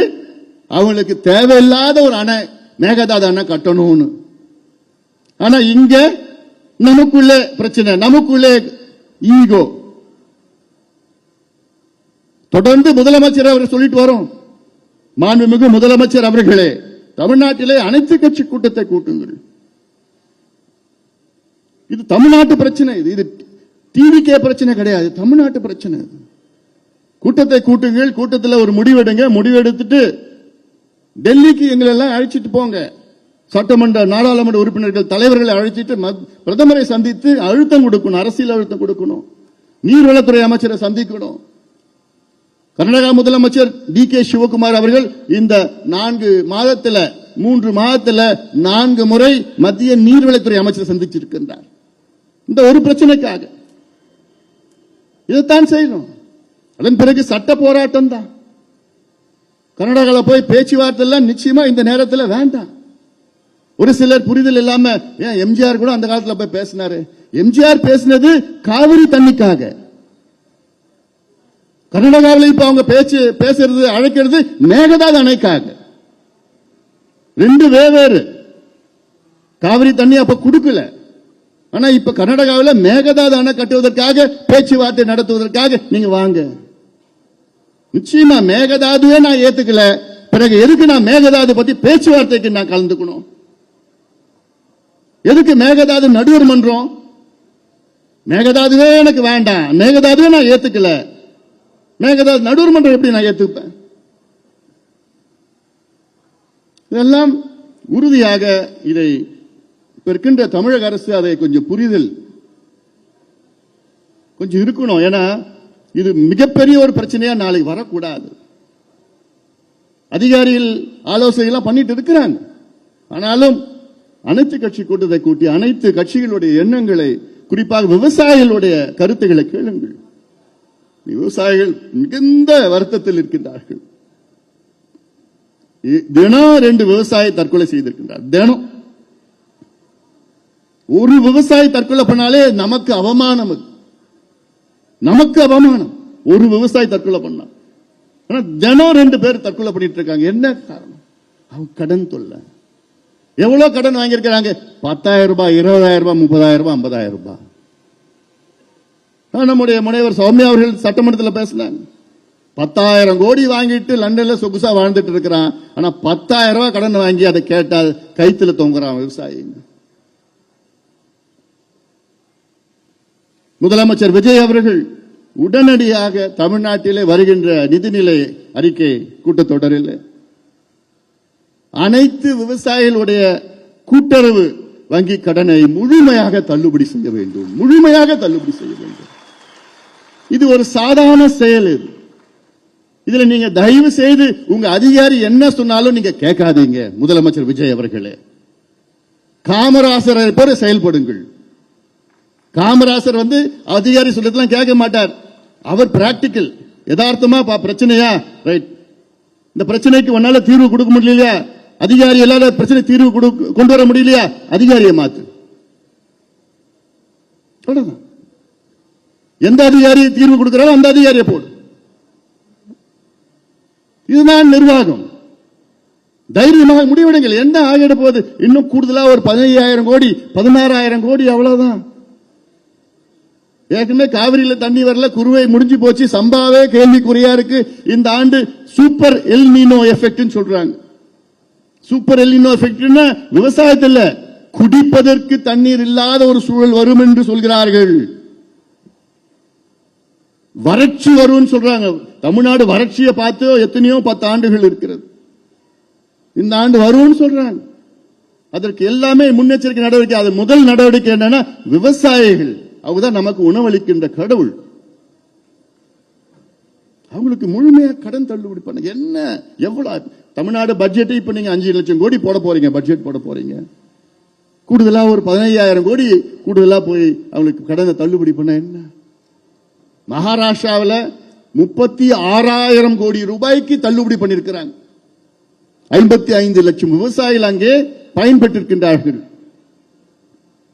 அவங்களுக்கு தேவையில்லாத ஒரு அணை, மேகதாது அணை கட்டணும்னு. ஆனா இங்க நமக்குள்ளே பிரச்சனை, நமக்குள்ளே ஈகோ. தொடர்ந்து முதலமைச்சர் அவர் சொல்லிட்டு வரோம். மாண்புமிகு முதலமைச்சர் அவர்களே, தமிழ்நாட்டிலே அனைத்து கட்சி கூட்டத்தை கூட்டுங்கள். இது தமிழ்நாட்டு பிரச்சனை, இது டிவிகே பிரச்சனை கிடையாது, தமிழ்நாட்டு பிரச்சனை. கூட்டத்தை கூட்டுங்கள், கூட்டத்தில் ஒரு முடிவெடுங்க, முடிவெடுத்துட்டு டெல்லிக்கு எங்களை எல்லாம் அழைச்சிட்டு போங்க. சட்டமன்ற நாடாளுமன்ற உறுப்பினர்கள் தலைவர்களை அழைச்சிட்டு பிரதமரை சந்தித்து அழுத்தம் கொடுக்கணும், அரசியல் அழுத்தம் கொடுக்கணும். நீர்வளத்துறை அமைச்சரை சந்திக்கணும். கர்நாடகா முதலமைச்சர் டி.கே. சிவகுமார் அவர்கள் இந்த 3 மாதத்தில் 4 முறை மத்திய நீர்வளத்துறை அமைச்சர் சந்திச்சிருக்கின்றார். இந்த ஒரு பிரச்சனைக்காக இதைத்தான் செய்யணும். அதன் பிறகு சட்ட போராட்டம் தான். கர்நாடகாவில் போய் பேச்சுவார்த்தை நிச்சயமா இந்த நேரத்தில் வேண்டாம். ஒரு சிலர் புரிதல் இல்லாம, ஏன் எம்ஜிஆர் கூட அந்த காலத்தில் போய் பேசினாரு. எம்ஜிஆர் பேசினது காவிரி தண்ணிக்காக. கர்நாடகாவில் இப்ப அவங்க பேசுறது அழைக்கிறது மேகதாது அணைக்காக. 2 வெவ்வேறு. காவிரி தண்ணி அப்ப கொடுக்கல. ஆனா இப்ப கர்நாடகாவில் மேகதாது அணை கட்டுவதற்காக பேச்சுவார்த்தை நடத்துவதற்காக நீங்க வாங்க. நிச்சயமா மேகதாதுவே நான் ஏத்துக்கல, பிறகு எதுக்கு நான் மேகதாது பத்தி பேச்சுவார்த்தைக்கு நான் கலந்துக்கணும்? எதுக்கு மேகதாது நடுவர் மன்றம்? மேகதாதுவே எனக்கு வேண்டாம், மேகதாதுவே நான் ஏத்துக்கல, மேகதாது நடுவர் மன்றம் எப்படி நான் ஏத்துப்பேன்? இதெல்லாம் உறுதியாக இதை இருக்கின்ற தமிழக அரசு அதை கொஞ்சம் புரிதல் கொஞ்சம் இருக்கணும். ஏன்னா இது மிகப்பெரிய ஒரு பிரச்சனையா நாளைக்கு வரக்கூடாது. அதிகாரிகள் ஆலோசனை பண்ணிட்டு இருக்கிறாங்க. ஆனாலும் அனைத்து கட்சி கூட்டத்தை கூட்டி அனைத்து கட்சிகளுடைய எண்ணங்களை, குறிப்பாக விவசாயிகளுடைய கருத்துக்களை கேளுங்கள். விவசாயிகள் மிகுந்த வருத்தத்தில் இருக்கின்றார்கள். தினம் 2 விவசாயி தற்கொலை செய்திருக்கின்றார். தினம் ஒரு விவசாயி தற்கொலை பண்ணாலே நமக்கு அவமானம். நமக்கு அவமானம். ஒரு விவசாயி தற்கொலை பண்ணா, ஆனா தினம் 2 பேர் தற்கொலை பண்ணிட்டு இருக்காங்க. என்ன காரணம்? அவங்க கடன் தொல்லை. எவ்வளவு கடன் வாங்கியிருக்கிறாங்க? 10,000 ரூபாய், 20,000 ரூபாய், 30,000 ரூபாய், 50,000 ரூபாய். நம்முடைய முனைவர் சௌமியா அவர்கள் சட்டமன்றத்தில் பேசினாங்க. 10,000 கோடி வாங்கிட்டு லண்டன்ல சொகுசா வாழ்ந்துட்டு இருக்கிறான். ஆனா 10,000 ரூபாய் கடன் வாங்கி அதை கேட்டால் கைத்துல தொங்குறான் விவசாயி. முதலமைச்சர் விஜய் அவர்கள் உடனடியாக தமிழ்நாட்டிலே வருகின்ற நிதிநிலை அறிக்கை கூட்டத்தொடரில் அனைத்து விவசாயிகளுடைய கூட்டுறவு வங்கி கடனை முழுமையாக தள்ளுபடி செய்ய வேண்டும், முழுமையாக தள்ளுபடி செய்ய வேண்டும். இது ஒரு சாதாரண செயல். இதுல நீங்க தயவு செய்து உங்க அதிகாரி என்ன சொன்னாலும் நீங்க கேட்காதீங்க. முதலமைச்சர் விஜய் அவர்களே, காமராசரை போல செயல்படுங்கள். காமராசர் அதிகாரி சொல்றதெல்லாம் கேட்க மாட்டார். அவர் பிராக்டிக்கல், யதார்த்தமா பிரச்சனையா, ரைட், இந்த பிரச்சனைக்கு உன்னால தீர்வு கொடுக்க முடியலையா, அதிகாரி எல்லார பிரச்சனை தீர்வு கொண்டு வர முடியலையா, அதிகாரியை மாத்து. எந்த அதிகாரி தீர்வு கொடுக்கிறாரோ அந்த அதிகாரியை போடு. இதுதான் நிர்வாகம். தைரியமாக முடிவெடுங்கள். என்ன ஆகிட போகுது? இன்னும் கூடுதலா ஒரு 15,000 கோடி, 16,000 கோடி, அவ்வளவுதான். ஏற்கனவே காவிரியில தண்ணி வரல, குறுவை முடிஞ்சு போச்சு, சம்பாவே கேள்விக்குறியா இருக்கு. இந்த ஆண்டு சூப்பர் எல் நீனோ எஃபெக்ட் சொல்றாங்க. சூப்பர் எல் நீனோ எஃபெக்ட் விவசாயத்தில் குடிப்பதற்கு தண்ணீர் இல்லாத ஒரு சூழல் வரும் என்று சொல்கிறார்கள். வறட்சி வரும் சொல்றாங்க. தமிழ்நாடு வறட்சியை பார்த்து எத்தனையோ 10 ஆண்டுகள் இருக்கிறது. இந்த ஆண்டு வரும்னு சொல்றாங்க. அதற்கு எல்லாமே முன்னெச்சரிக்கை நடவடிக்கை. அது முதல் நடவடிக்கை என்னன்னா, விவசாயிகள் அவங்கதான் நமக்கு உணவளிக்கின்ற கடவுள். அவங்களுக்கு முழுமையாக கடன் தள்ளுபடி பண்ண என்ன எவ்வளவு? தமிழ்நாடு பட்ஜெட் இப்ப நீங்க 5 லட்சம் கோடி போட போறீங்க, பட்ஜெட் போட போறீங்க. கூடுதலா ஒரு 15,000 கோடி கூடுதலா போய் அவங்களுக்கு கடனை தள்ளுபடி பண்ண என்ன? மகாராஷ்டிராவில் 36,000 கோடி ரூபாய்க்கு தள்ளுபடி பண்ணிருக்கிறாங்க. 55 லட்சம் விவசாயிகள் அங்கே பயன்பெற்றிருக்கின்றார்கள்.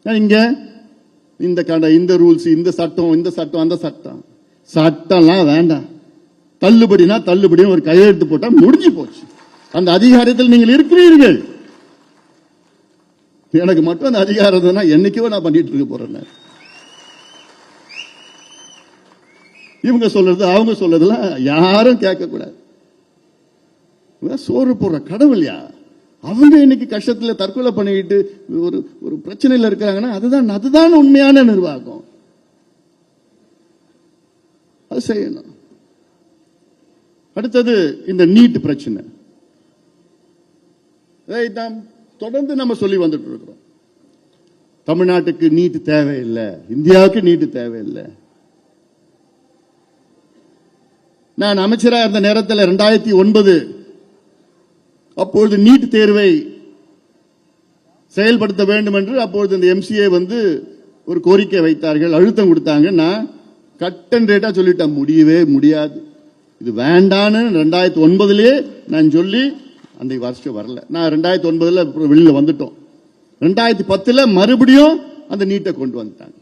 இங்க இந்த ரூல்ஸ், இந்த சட்டம், அந்த சட்டம், சட்டம்லாம் வேண்டாம். தள்ளுபடினா தள்ளுபடி ஒரு கையெழுத்து போட்டா முடிஞ்சு போச்சு. அந்த அதிகாரத்தில் நீங்கள் இருக்கிறீர்கள். எனக்கு மட்டும் அந்த அதிகாரம் இருந்ததுன்னா என்னைக்கோ நான் பண்ணிட்டு இருக்க போறேன். இவங்க சொல்றது அவங்க சொல்றதுலாம் யாரும் கேட்க கூடாது. சோறு போடுற கடவுள்யா அவங்க இன்னைக்கு கஷ்டத்துல தற்கொலை பண்ணிக்கிட்டு ஒரு பிரச்சனையில இருக்கிறாங்கன்னா அதுதான் உண்மையான நிர்வாகம். அது செய்யணும். அடுத்தது இந்த நீட் பிரச்சனை. நாம் தொடர்ந்து நம்ம சொல்லி வந்துட்டு இருக்கிறோம். தமிழ்நாட்டுக்கு நீட் தேவையில்லை, இந்தியாவுக்கு நீட் தேவையில்லை. நான் அமைச்சராக இருந்த நேரத்தில் 2009 அப்பொழுது நீட் தேர்வை செயல்படுத்த வேண்டும் என்று அப்பொழுது இந்த எம்சிஏ ஒரு கோரிக்கை வைத்தார்கள், அழுத்தம் கொடுத்தாங்க. நான் கட் அண்ட் ரேட்டா சொல்லிட்டேன், முடியவே முடியாது, இது வேண்டான்னு 2009 நான் சொல்லி அந்த வருஷம் வரல. நான் 2009 வெளியில வந்துட்டோம். 2010 மறுபடியும் அந்த நீட்டை கொண்டு வந்துட்டாங்க.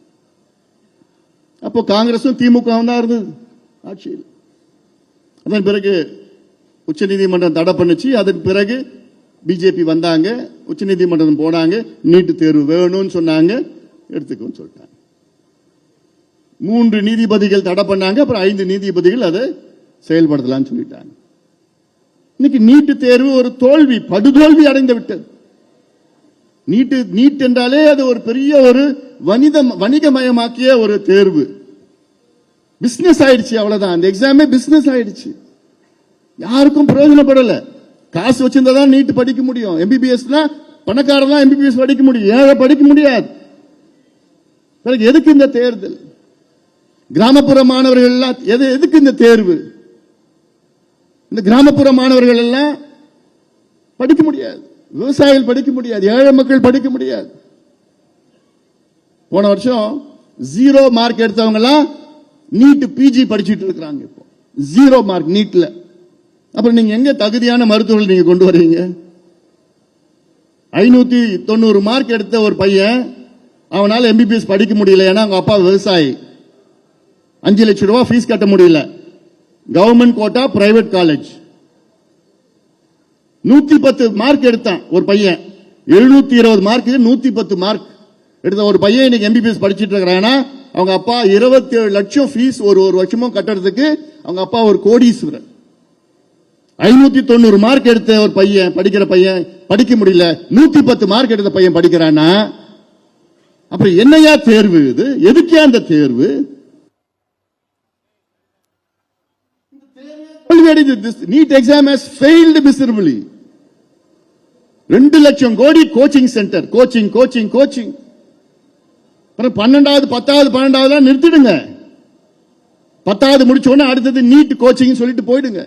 அப்போ காங்கிரசும் திமுக தான் இருந்தது ஆட்சியில். அதன் பிறகு உச்சநீதிமன்றம் தடை பண்ணுச்சு. அதற்கு பிறகு பிஜேபி வந்தாங்க, உச்சநீதிமன்றம் போனாங்க, நீட்டு தேர்வு வேணும்னு சொன்னாங்க, எடுத்துக்கோன்னு சொல்லிட்டாங்க. 3 நீதிபதிகள் தடை பண்ணாங்க, அப்புறம் 5 நீதிபதிகள் அதை செயல்படுத்தலாம்னு சொல்லிட்டாங்க. இன்னைக்கு நீட்டு தேர்வு ஒரு தோல்வி, படுதோல்வி அடைந்து விட்டது. நீட் என்றாலே அது ஒரு பெரிய ஒரு வணிகமயமாக்கிய ஒரு தேர்வு. பிசினஸ் ஆயிடுச்சு, அவ்வளவுதான். அந்த எக்ஸாமே பிசினஸ் ஆயிடுச்சு, யாருக்கும் பிரயோஜனப்படல. காசு வச்சிருந்தா நீட் படிக்க முடியும். எம்பிபிஎஸ் பணக்காரன் தான் எம்பிபிஎஸ் படிக்க முடியும், ஏழை படிக்க முடியாது. எதுக்கு இந்த தேர்தல்? கிராமப்புற மாணவர்கள் எல்லாம் எதுக்கு இந்த தேர்வு? இந்த கிராமப்புற மாணவர்கள் எல்லாம் படிக்க முடியாது, விவசாயிகள் படிக்க முடியாது, ஏழை மக்கள் படிக்க முடியாது. போன வருஷம் 0 மார்க் எடுத்தவங்க எல்லாம் நீட் பிஜி படிச்சுட்டு இருக்கிறாங்க. இப்போ 0 மார்க் நீட்ல. அப்புறம் நீங்க எங்க தகுதியான மருத்துவர்கள் நீங்க கொண்டு வரீங்க? 590 மார்க் எடுத்த ஒரு பையன் அவனால எம்பிபிஎஸ் படிக்க முடியல, ஏன்னா அவங்க அப்பா விவசாயி. 5 லட்சம் ரூபாய் ஃபீஸ் கட்ட முடியல. Government quota private college. 110 mark எடுத்தான் ஒரு பையன். 720 மார்க் 110 மார்க் எடுத்த ஒரு பையன் இன்னைக்கு எம்பிபிஎஸ் படிச்சுட்டு இருக்கிறான்னா அவங்க அப்பா 27 லட்சம் ஃபீஸ் ஒரு வருஷமும் கட்டுறதுக்கு அவங்க அப்பா ஒரு கோடீஸ்வரர். 590 மார்க் எடுத்த ஒரு பையன் படிக்கிற பையன் படிக்க முடியல, 110 மார்க் எடுத்த பையன் படிக்கிறானா அப்புறம் என்னையா தேர்வு இது? எதுக்கே அந்த தேர்வு? NEET exam has failed miserably. 2 லட்சம் கோடி coaching centre, coaching coaching coaching. 12வது 10வது 12வது நிறுத்திடுங்க. 10வது முடிச்ச உடனே அடுத்தது நீட் கோச்சிங் சொல்லிட்டு போயிடுங்க.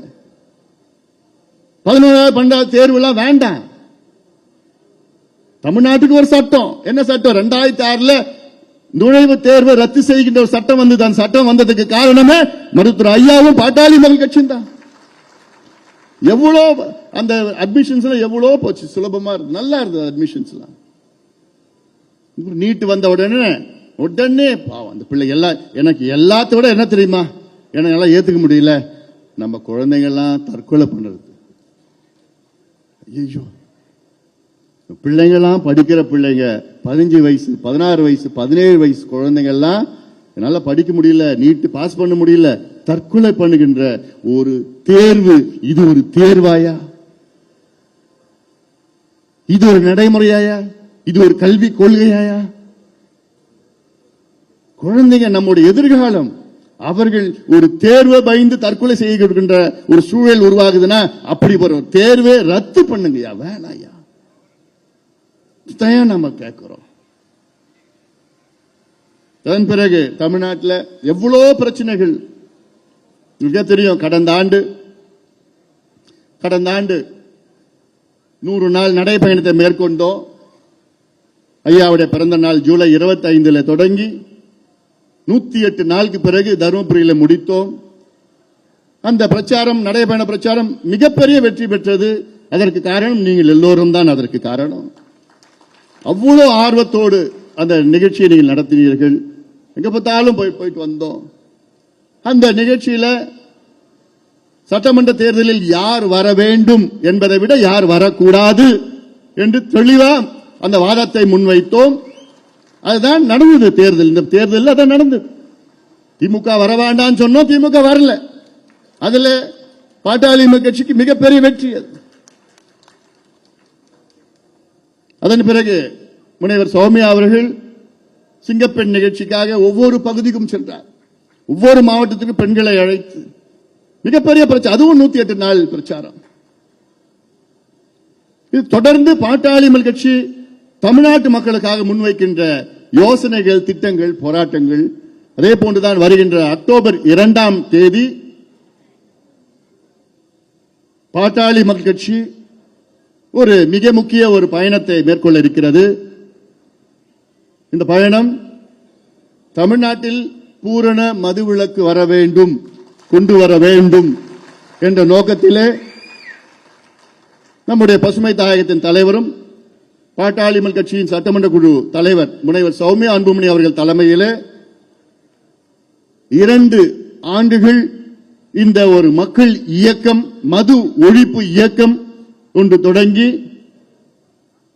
11வது 12வது தேர்வு எல்லாம் வேண்டாம். தமிழ்நாட்டுக்கு ஒரு சட்டம். என்ன சட்டம்? 2006 நுழைவுத் தேர்வை ரத்து செய்கின்ற ஒரு சட்டம் வந்தது. அந்த சட்டம் வந்ததுக்கு காரணமே மருத்துவர் ஐயாவும் பாட்டாளி மக்கள் கட்சியும் தான். எவ்வளோ அந்த அட்மிஷன்ஸ் எவ்வளோ போச்சு, சுலபமா இருக்கு, நல்லா இருந்தது அட்மிஷன்ஸ். நீட் வந்த உடனே பாவம் அந்த பிள்ளை எல்லாம். எனக்கு எல்லாத்தோட என்ன தெரியுமா எனக்கு எல்லாம் ஏத்துக்க முடியல, நம்ம குழந்தைங்க எல்லாம் தற்கொலை பண்றது. ஐயோ, பிள்ளைங்கெல்லாம் படிக்கிற பிள்ளைங்க 15 வயசு 16 வயசு 17 வயசு குழந்தைங்க எல்லாம் என்னால படிக்க முடியல, நீட் பாஸ் பண்ண முடியல, தற்கொலை பண்ணுகின்ற ஒரு தேர்வு. இது ஒரு தேர்வாயா? இது ஒரு நடைமுறையாயா? இது ஒரு கல்வி கொள்கையாயா? குழந்தைங்க நம்முடைய எதிர்காலம். அவர்கள் ஒரு தேர்வை பயந்து தற்கொலை செய்கின்ற ஒரு சூழல் உருவாகுதுன்னா அப்படி ஒரு தேர்வை ரத்து பண்ணுங்கயா, வேணாயா. நம்ம கேட்கிறோம். அதன் பிறகு தமிழ்நாட்டில் எவ்வளோ பிரச்சனைகள் தெரியும். கடந்த ஆண்டு 100 நாள் நடைபயணத்தை மேற்கொண்டோம். ஐயாவுடைய பிறந்த நாள் ஜூலை 25 தொடங்கி 108 நாளுக்கு பிறகு தருமபுரியில் முடித்தோம். அந்த பிரச்சாரம், நடைபயண பிரச்சாரம் மிகப்பெரிய வெற்றி பெற்றது. அதற்கு காரணம் நீங்கள் எல்லோரும் தான். அதற்கு காரணம் அவ்வளவு ஆர்வத்தோடு அந்த நிகழ்ச்சியை நீங்கள் நடத்தினீர்கள். எங்க பார்த்தாலும் போயிட்டு வந்தோம். அந்த நிகழ்ச்சியில சட்டமன்ற தேர்தலில் யார் வர வேண்டும் என்பதை விட யார் வரக்கூடாது என்று தெளிவா அந்த வாதத்தை முன்வைத்தோம். அதுதான் நடந்தது தேர்தல். இந்த தேர்தலில் அதான் நடந்தது. திமுக வர வேண்டாம்னு சொன்னோம், திமுக வரல. அதுல பாட்டாளி கட்சிக்கு மிகப்பெரிய வெற்றி அது. அதன் பிறகு முனைவர் சௌமியா அவர்கள் சிங்கப்பெண் நிகழ்ச்சிக்காக ஒவ்வொரு பகுதிக்கும் சென்றார். ஒவ்வொரு மாவட்டத்துக்கும் பெண்களை அழைத்து மிகப்பெரிய பிரச்சாரம், அதுவும் 108 நாள் பிரச்சாரம். இது தொடர்ந்து பாட்டாளி கட்சி தமிழ்நாட்டு மக்களுக்காக முன்வைக்கின்ற யோசனைகள், திட்டங்கள், போராட்டங்கள். அதே போன்றுதான் வருகின்ற அக்டோபர் 2ஆம் தேதி பாட்டாளி மக்கள் கட்சி ஒரு மிக முக்கிய ஒரு பயணத்தை மேற்கொள்ள இருக்கிறது. இந்த பயணம் தமிழ்நாட்டில் பூரண மதுவிலக்கு வர வேண்டும், கொண்டு வர வேண்டும் என்ற நோக்கத்திலே நம்முடைய பசுமை தாயகத்தின் தலைவரும் பாட்டாளி மக்கள் கட்சியின் சட்டமன்ற குழு தலைவர் முனைவர் சௌமியா அன்புமணி அவர்கள் தலைமையிலே 2 ஆண்டுகள் இந்த ஒரு மக்கள் இயக்கம், மது ஒழிப்பு இயக்கம் ஒன்று தொடங்கி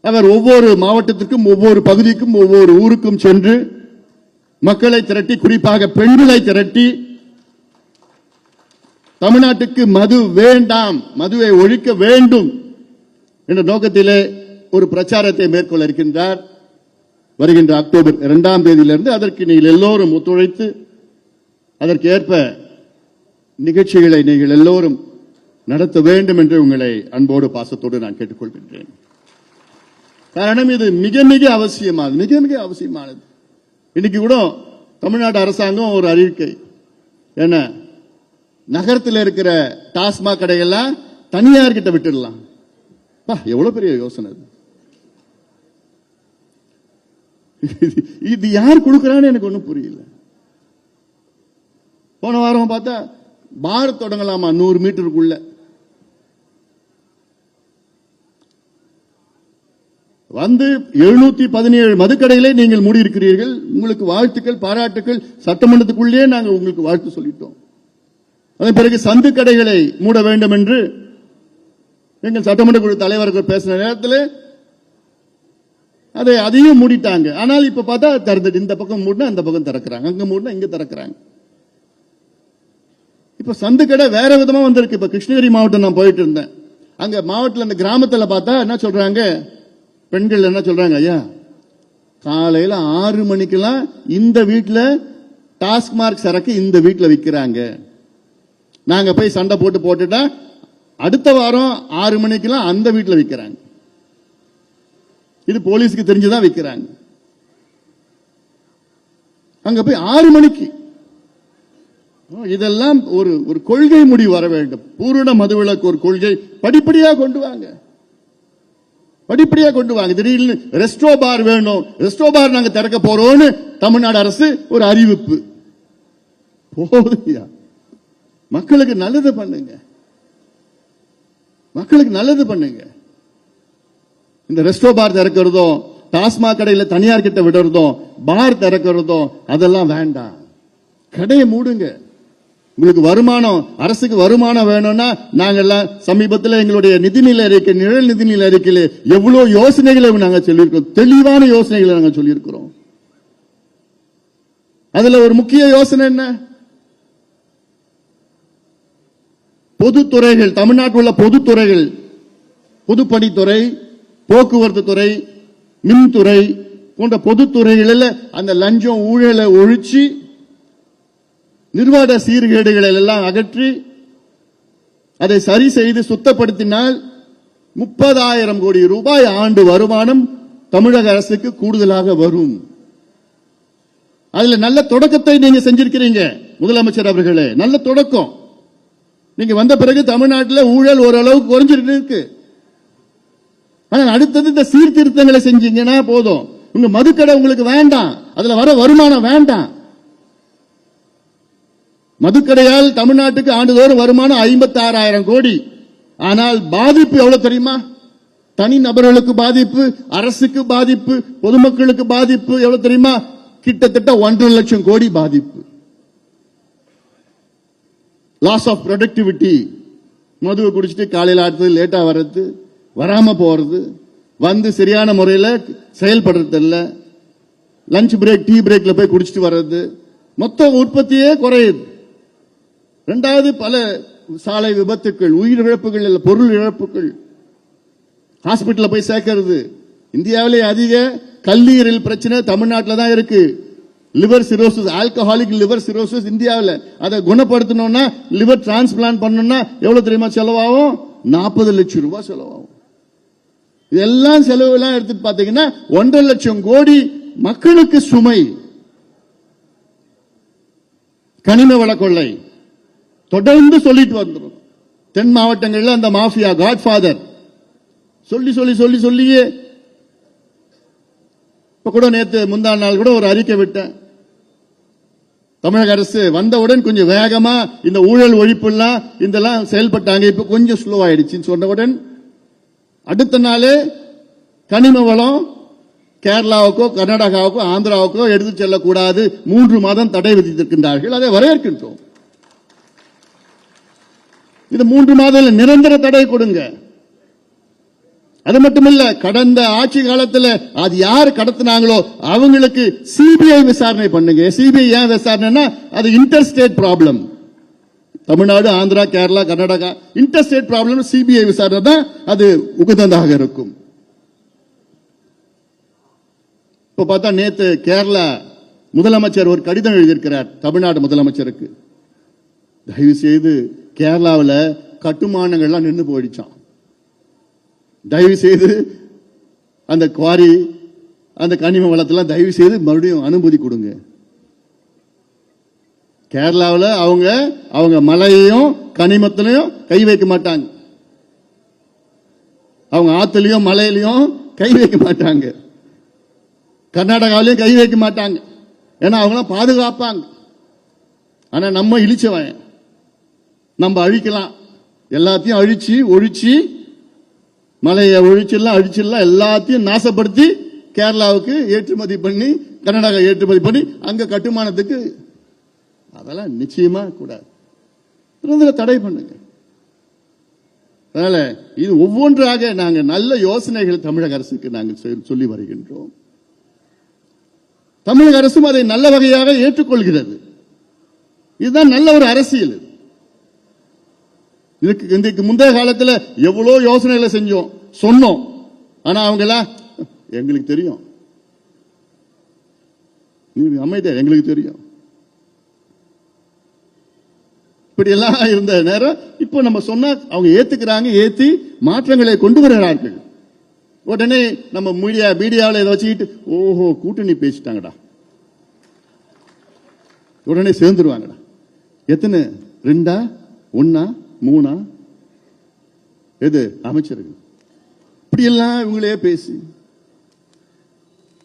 அவர் ஒவ்வொரு மாவட்டத்திற்கும், ஒவ்வொரு பகுதிக்கும், ஒவ்வொரு ஊருக்கும் சென்று மக்களை திரட்டி, குறிப்பாக பெண்களை திரட்டி தமிழ்நாட்டுக்கு மது வேண்டாம், மதுவை ஒழிக்க வேண்டும் என்ற நோக்கத்திலே ஒரு பிரச்சாரத்தை மேற்கொள்ள இருக்கின்றார். வருகின்ற அக்டோபர் 2ஆம் தேதியிலிருந்து அதற்கு நீங்கள் எல்லோரும் ஒத்துழைத்து அதற்கு ஏற்ப நிகழ்ச்சிகளை நீங்கள் எல்லோரும் நடத்த வேண்டும் என்று உங்களை அன்போடு பாசத்தோடு நான் கேட்டுக்கொள்கின்றேன். காரணம் இது மிக மிக அவசியமானது, மிக மிக அவசியமானது. இன்னைக்கு கூட தமிழ்நாடு அரசாங்கம் ஒரு அறிவிக்கை, என்ன நகரத்தில் இருக்கிற டாஸ்மாக் கடைகள்லாம் தனியார் கிட்ட விட்டுடலாம். எவ்வளவு பெரிய யோசனை இது யார் கொடுக்கிறான்னு எனக்கு ஒன்றும் புரியல. போன வாரம் பார்த்தா பார் தொடங்கலாமா 100 மீட்டருக்குள்ள. வந்து 717 மதுக்கடைகளை நீங்கள் மூடியிருக்கிறீர்கள். உங்களுக்கு வாழ்த்துக்கள், பாராட்டுக்கள். சட்டமன்றத்துக்குள்ளே நாங்கள் உங்களுக்கு வாழ்த்து சொல்லிட்டோம். அதன் பிறகு சந்து கடைகளை மூட வேண்டும் என்று எங்கள் சட்டமன்ற குழு தலைவர்கள் பேசின நேரத்தில் அதையும் மூடிட்டாங்க. ஆனால் இப்ப பார்த்தா திறந்துட்டு இந்த பக்கம் மூடினா அந்த பக்கம் திறக்கிறாங்க, அங்க மூடினா இங்க திறக்கிறாங்க. இப்ப சந்து கடை வேற விதமா வந்திருக்கு. இப்ப கிருஷ்ணகிரி மாவட்டம் நான் போயிட்டு இருந்தேன். அங்க மாவட்டத்தில் அந்த கிராமத்தில் பார்த்தா என்ன சொல்றாங்க, பெண்கள் என்ன சொல்றாங்க, ஐயா காலையில 6 மணிக்கெல்லாம் இந்த வீட்டில் டாஸ்மார்க் சரக்கு இந்த வீட்டில் விற்கிறாங்க. நாங்க போய் சண்டை போட்டுட்டா அடுத்த வாரம் 6 மணிக்கெல்லாம் அந்த வீட்டில் விற்கிறாங்க. இது போலீஸுக்கு தெரிஞ்சுதான் விற்கிறாங்க. அங்க போய் 6 மணிக்கு. இதெல்லாம் ஒரு கொள்கை முடிவு வர வேண்டும். பூரண மதுவிலக்கு ஒரு கொள்கை படிப்படியாக கொண்டு வாங்க, படிப்படியாக கொண்டு வாங்க. திடீர்னு ரெஸ்டோ பார் வேணும், ரெஸ்டோ பார் நாங்க திறக்க போறோம்னு தமிழ்நாடு அரசு ஒரு அறிவிப்பு. போதுயா, மக்களுக்கு நல்லது பண்ணுங்க, மக்களுக்கு நல்லது பண்ணுங்க. இந்த ரெஸ்டோ பார் திறக்கிறதும், டாஸ்மாக் கடையில் தனியார் கிட்ட விடுறதும், பார் திறக்கிறதும் அதெல்லாம் வேண்டாம். கடையை மூடுங்க. உங்களுக்கு வருமானம், அரசுக்கு வருமானம் வேணும்னா நாங்கெல்லாம் சமீபத்தில் எங்களுடைய நிதிநிலை அறிக்கை, நிழல் நிதிநிலை அறிக்கையில் எவ்வளவு யோசனைகளை நாங்கள் சொல்லியிருக்கிறோம், தெளிவான யோசனைகளை நாங்கள் சொல்லியிருக்கிறோம். அதுல ஒரு முக்கிய யோசனை என்ன, பொதுத்துறைகள், தமிழ்நாட்டில் உள்ள பொதுத்துறைகள், பொதுப்பணித்துறை, போக்குவரத்து துறை, மின்துறை போன்ற பொதுத்துறைகளில் அந்த லஞ்சம் ஊழலை ஒழிச்சு நிர்வாக சீர்கேடுகளை எல்லாம் அகற்றி அதை சரி செய்து சுத்தப்படுத்தினால் 30,000 கோடி ரூபாய் ஆண்டு வருமானம் தமிழக அரசுக்கு கூடுதலாக வரும். அதுல நல்ல தொடக்கத்தை நீங்க செஞ்சிருக்கிறீங்க முதலமைச்சர் அவர்களே, நல்ல தொடக்கம். நீங்க வந்த பிறகு தமிழ்நாட்டில் ஊழல் ஓரளவுக்கு குறைஞ்சிட்டு இருக்கு. ஆனால் அடுத்தது இந்த சீர்திருத்தங்களை செஞ்சீங்கன்னா போதும். உங்க மதுக்கடை உங்களுக்கு வேண்டாம், அதுல வர வருமானம் வேண்டாம். மதுக்கடையால் தமிழ்நாட்டுக்கு ஆண்டுதோறும் வருமானம் 56,000 கோடி. ஆனால் பாதிப்பு எவ்வளவு தெரியுமா? தனி நபர்களுக்கு பாதிப்பு, அரசுக்கு பாதிப்பு, பொதுமக்களுக்கு பாதிப்பு எவ்வளவு தெரியுமா? கிட்டத்தட்ட 1.5 லட்சம் கோடி பாதிப்பு. Loss of productivity. மதுவை குடிச்சிட்டு காலையில் அடுத்தது லேட்டா வர்றது, வராம போறது, வந்து சரியான முறையில் செயல்படுறது இல்ல, லஞ்ச் பிரேக் டீ பிரேக்ல போய் குடிச்சிட்டு வர்றது, மொத்த உற்பத்தியே குறையுது. இரண்டாவது, பல சாலை விபத்துக்கள், உயிர் இழப்புகள் இல்ல பொருள் இழப்புகள், ஹாஸ்பிட்டல் போய் சேர்க்கிறது. இந்தியாவிலே அதிக கல்லீரல் பிரச்சனை தமிழ்நாட்டில் தான் இருக்கு. Liver cirrhosis, alcoholic liver cirrhosis இந்தியாவில். அதை குணப்படுத்தணும்னா, லிவர் டிரான்ஸ்பிளான்ட் பண்ணணும்னா எவ்வளவு தெரியுமா செலவாகும்? 40 லட்சம் ரூபாய் செலவாகும். இதெல்லாம் செலவு எல்லாம் எடுத்துட்டு பாத்தீங்கன்னா 1.5 லட்சம் கோடி மக்களுக்கு சுமை. கனிம வள கொள்ளை தொடர்ந்து சொல்லிட்டு வந்துடும். தென் மாவட்டங்களில் அந்த மாஃபியா காட்ஃபாதர் சொல்லி சொல்லி சொல்லி சொல்லியே இப்ப கூட நேற்று முந்தா நாள் கூட ஒரு அறிக்கை விட்டேன். தமிழக அரசு வந்தவுடன் கொஞ்சம் வேகமா இந்த ஊழல் ஒழிப்புலாம் இதெல்லாம் செயல்பட்டாங்க, இப்ப கொஞ்சம் ஸ்லோ ஆயிடுச்சுன்னு சொன்னவுடன் அடுத்த நாளே கனிம வளம் கேரளாவுக்கோ கர்நாடகாவுக்கோ ஆந்திராவுக்கோ எடுத்து செல்லக்கூடாது, 3 மாதம் தடை விதித்திருக்கின்றார்கள். அதை வரவேற்கின்றோம். இது 3 மாதம் நிரந்தர தடை கொடுங்க. அது மட்டுமல்ல, கடந்த ஆட்சி காலத்தில் அது யார் கடத்தினாங்களோ அவங்களுக்கு சிபிஐ விசாரணை பண்ணுங்க. சிபிஐ ஏன் விசாரணைனா அது inter state problem. Tamil Nadu, Andhra, Kerala, Karnataka inter state problem. CBI விசாரணை தான் அது உகந்ததாக இருக்கும். இப்ப பார்த்தா நேத்து கேரளா முதலமைச்சர் ஒரு கடிதம் எழுதியிருக்கிறார் தமிழ்நாடு முதலமைச்சருக்கு. தயவு செய்து கேரளாவில் கட்டுமானங்கள்லாம் நின்று போயிடுச்சான். தயவு செய்து அந்த குவாரி, அந்த கனிம வளத்தெல்லாம் தயவு செய்து மறுபடியும் அனுமதி கொடுங்க. கேரளாவில் அவங்க மலையையும் கனிமத்திலையும் கை வைக்க மாட்டாங்க, அவங்க ஆத்துலயும் மலையிலையும் கை வைக்க மாட்டாங்க, கர்நாடகாவிலையும் கை வைக்க மாட்டாங்க. ஏன்னா அவங்களாம் பாதுகாப்பாங்க. ஆனா நம்ம இழிச்சவன், நம்ம அழிக்கலாம், எல்லாத்தையும் அழிச்சு ஒழிச்சு, மலையை ஒழிச்சிடலாம், அழிச்சிடலாம், எல்லாத்தையும் நாசப்படுத்தி கேரளாவுக்கு ஏற்றுமதி பண்ணி, கர்நாடகா ஏற்றுமதி பண்ணி அங்க கட்டுமானத்துக்கு அதெல்லாம் நிச்சயமா கூடாது. தடை பண்ணுங்க. அதனால இது ஒவ்வொன்றாக நாங்க நல்ல யோசனைகள் தமிழக அரசுக்கு நாங்கள் சொல்லி வருகின்றோம். தமிழக அரசும் அதை நல்ல வகையாக ஏற்றுக்கொள்கிறது. இதுதான் நல்ல ஒரு அரசியல். இதுக்கு முந்தைய காலத்தில் எவ்வளவு யோசனைகளை செஞ்சோம், சொன்னோம். ஆனா அவங்க எல்லாம் எங்களுக்கு தெரியும், நீ அமைதியா, எங்களுக்கு தெரியும், இப்படி எல்லாம் இருந்த நேரம் இப்போ நம்ம சொன்னா அவங்க ஏத்துக்கிறாங்க, ஏத்தி மாற்றங்களை கொண்டு வருகிறார்கள். உடனே நம்ம மீடியாவில் இதை வச்சுக்கிட்டு ஓஹோ கூட்டணி பேசிட்டாங்கடா, உடனே சேர்ந்துருவாங்கடா. எத்தனை 2, 1, 3 எது அமைச்சர்கள் இப்படி எல்லாம் இவங்களே பேசி,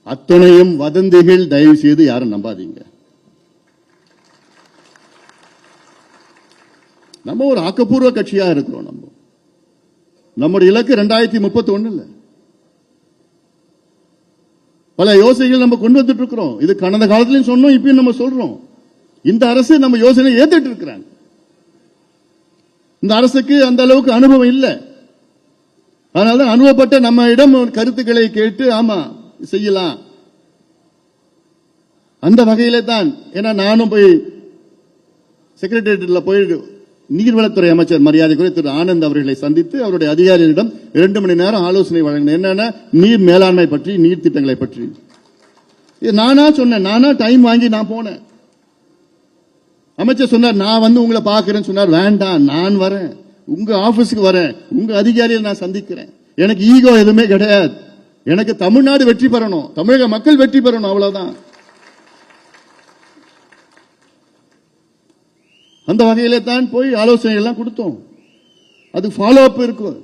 அத்தனையும் வதந்திகள். தயவு செய்து யாரும் நம்பாதீங்க. நம்ம ஒரு ஆக்கப்பூர்வ கட்சியா இருக்கிறோம். நம்முடைய இலக்கு 2031 பல யோசனைகள் நம்ம கொண்டு வந்துட்டு இருக்கிறோம். இது கடந்த காலத்திலும் சொன்னோம், இப்பயும் நம்ம சொல்றோம். இந்த அரசு நம்ம யோசனை ஏத்துட்டு இருக்கிறாங்க. இந்த அரசுக்கு அந்த அளவுக்கு அனுபவம் இல்லை. அதனால அனுபவப்பட்ட நம்ம இடம் கருத்துக்களை கேட்டு ஆமா செய்யலாம் அந்த வகையில தான். ஏன்னா நானும் போய் செக்ரட்டேரியட்ல போய் நீர்வளத்துறை அமைச்சர் மரியாதைக்குரிய திரு ஆனந்த் அவர்களை சந்தித்து அவருடைய அதிகாரிகளிடம் 2 மணி நேரம் ஆலோசனை வழங்கினேன். என்னன்னா நீர் மேலாண்மை பற்றி, நீர் திட்டங்களை பற்றி. நானா சொன்னேன், நானா டைம் வாங்கி நான் போனேன். அமைச்சர் சொன்னார் நான் வந்து உங்களை பார்க்கிறேன்னு சொன்னார். வேண்டாம், நான் வரேன், உங்க ஆபீஸ்க்கு வரேன், உங்க அதிகாரியை நான் சந்திக்கிறேன். எனக்கு ஈகோ எதுவுமே கிடையாது. எனக்கு தமிழ்நாடு வெற்றி பெறணும், தமிழக மக்கள் வெற்றி பெறணும், அவ்வளவுதான். அந்த வகையிலே தான் போய் ஆலோசனை எல்லாம் கொடுத்தோம். அது ஃபாலோ அப் இருக்கும்.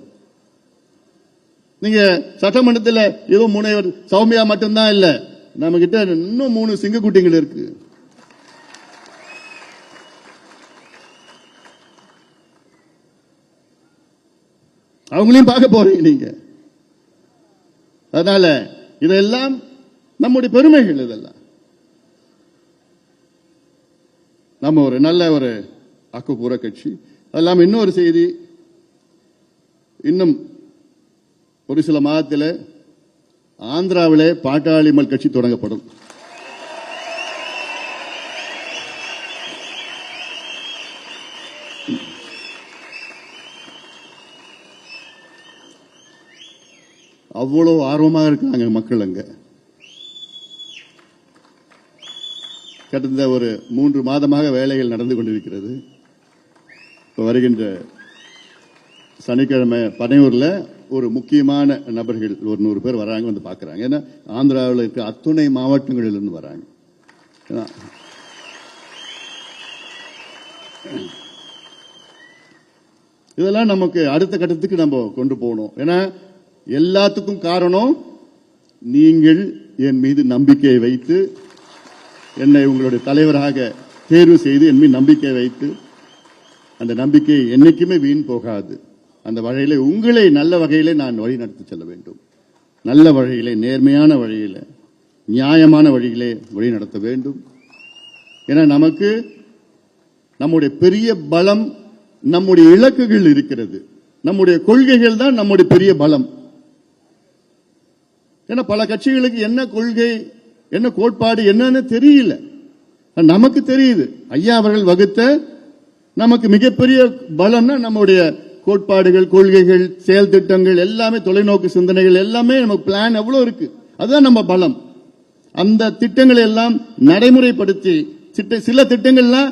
நீங்க சட்டமன்றத்தில் ஏதோ முனைவர் சௌமியா மட்டும்தான் இல்ல, நம்ம கிட்ட இன்னும் 3 சிங்கக்குட்டிகள் இருக்கு. அவங்களையும் பார்க்க போறீங்க நீங்க. அதனால இதெல்லாம் நம்முடைய பெருமைகள். இதெல்லாம் நம்ம ஒரு நல்ல ஒரு ஆக்கப்பூர்வ கட்சி. அதெல்லாம் இன்னொரு செய்தி, இன்னும் ஒரு சில மாதத்தில் ஆந்திராவிலே பாட்டாளி மக்கள் கட்சி தொடங்கப்படும். அவ்வளவு ஆர்வமாக இருக்காங்க மக்கள். அங்க கடந்த ஒரு 3 மாதமாக வேலைகள் நடந்து கொண்டிருக்கிறது. வருகின்ற சனிக்கிழமை பனையூர்ல ஒரு முக்கியமான நபர்கள் ஒரு 100 பேர் வராங்க, வந்து பார்க்கறாங்க. ஏன்னா ஆந்திராவில் இருக்க அத்துணை மாவட்டங்களிலிருந்து வராங்க. இதெல்லாம் நமக்கு அடுத்த கட்டத்துக்கு நம்ம கொண்டு போகணும். ஏன்னா எல்லாத்துக்கும் காரணம் நீங்கள் என் மீது நம்பிக்கை வைத்து என்னை உங்களுடைய தலைவராக தேர்வு செய்து என் மீது நம்பிக்கை வைத்து, அந்த நம்பிக்கை என்னைக்குமே வீண் போகாது. அந்த வகையிலே உங்களை நல்ல வகையிலே நான் வழி நடத்தி செல்ல வேண்டும். நல்ல வழியிலே, நேர்மையான வழியிலே, நியாயமான வழியிலே வழி நடத்த வேண்டும். ஏன்னா நமக்கு நம்முடைய பெரிய பலம் நம்முடைய இலக்குகள் இருக்கிறது. நம்முடைய கொள்கைகள் தான் நம்முடைய பெரிய பலம். ஏன்னா பல கட்சிகளுக்கு என்ன கொள்கை, என்ன கோட்பாடு என்னன்னு தெரியல. நமக்கு தெரியுது. ஐயா அவர்கள் வகுத்த நமக்கு மிகப்பெரிய பலம்னா நம்முடைய கோட்பாடுகள், கொள்கைகள், செயல் திட்டங்கள் எல்லாமே, தொலைநோக்கு சிந்தனைகள் எல்லாமே நமக்கு பிளான் எவ்வளவு இருக்கு. அதுதான் நம்ம பலம். அந்த திட்டங்களை எல்லாம் நடைமுறைப்படுத்தி, சில திட்டங்கள்லாம்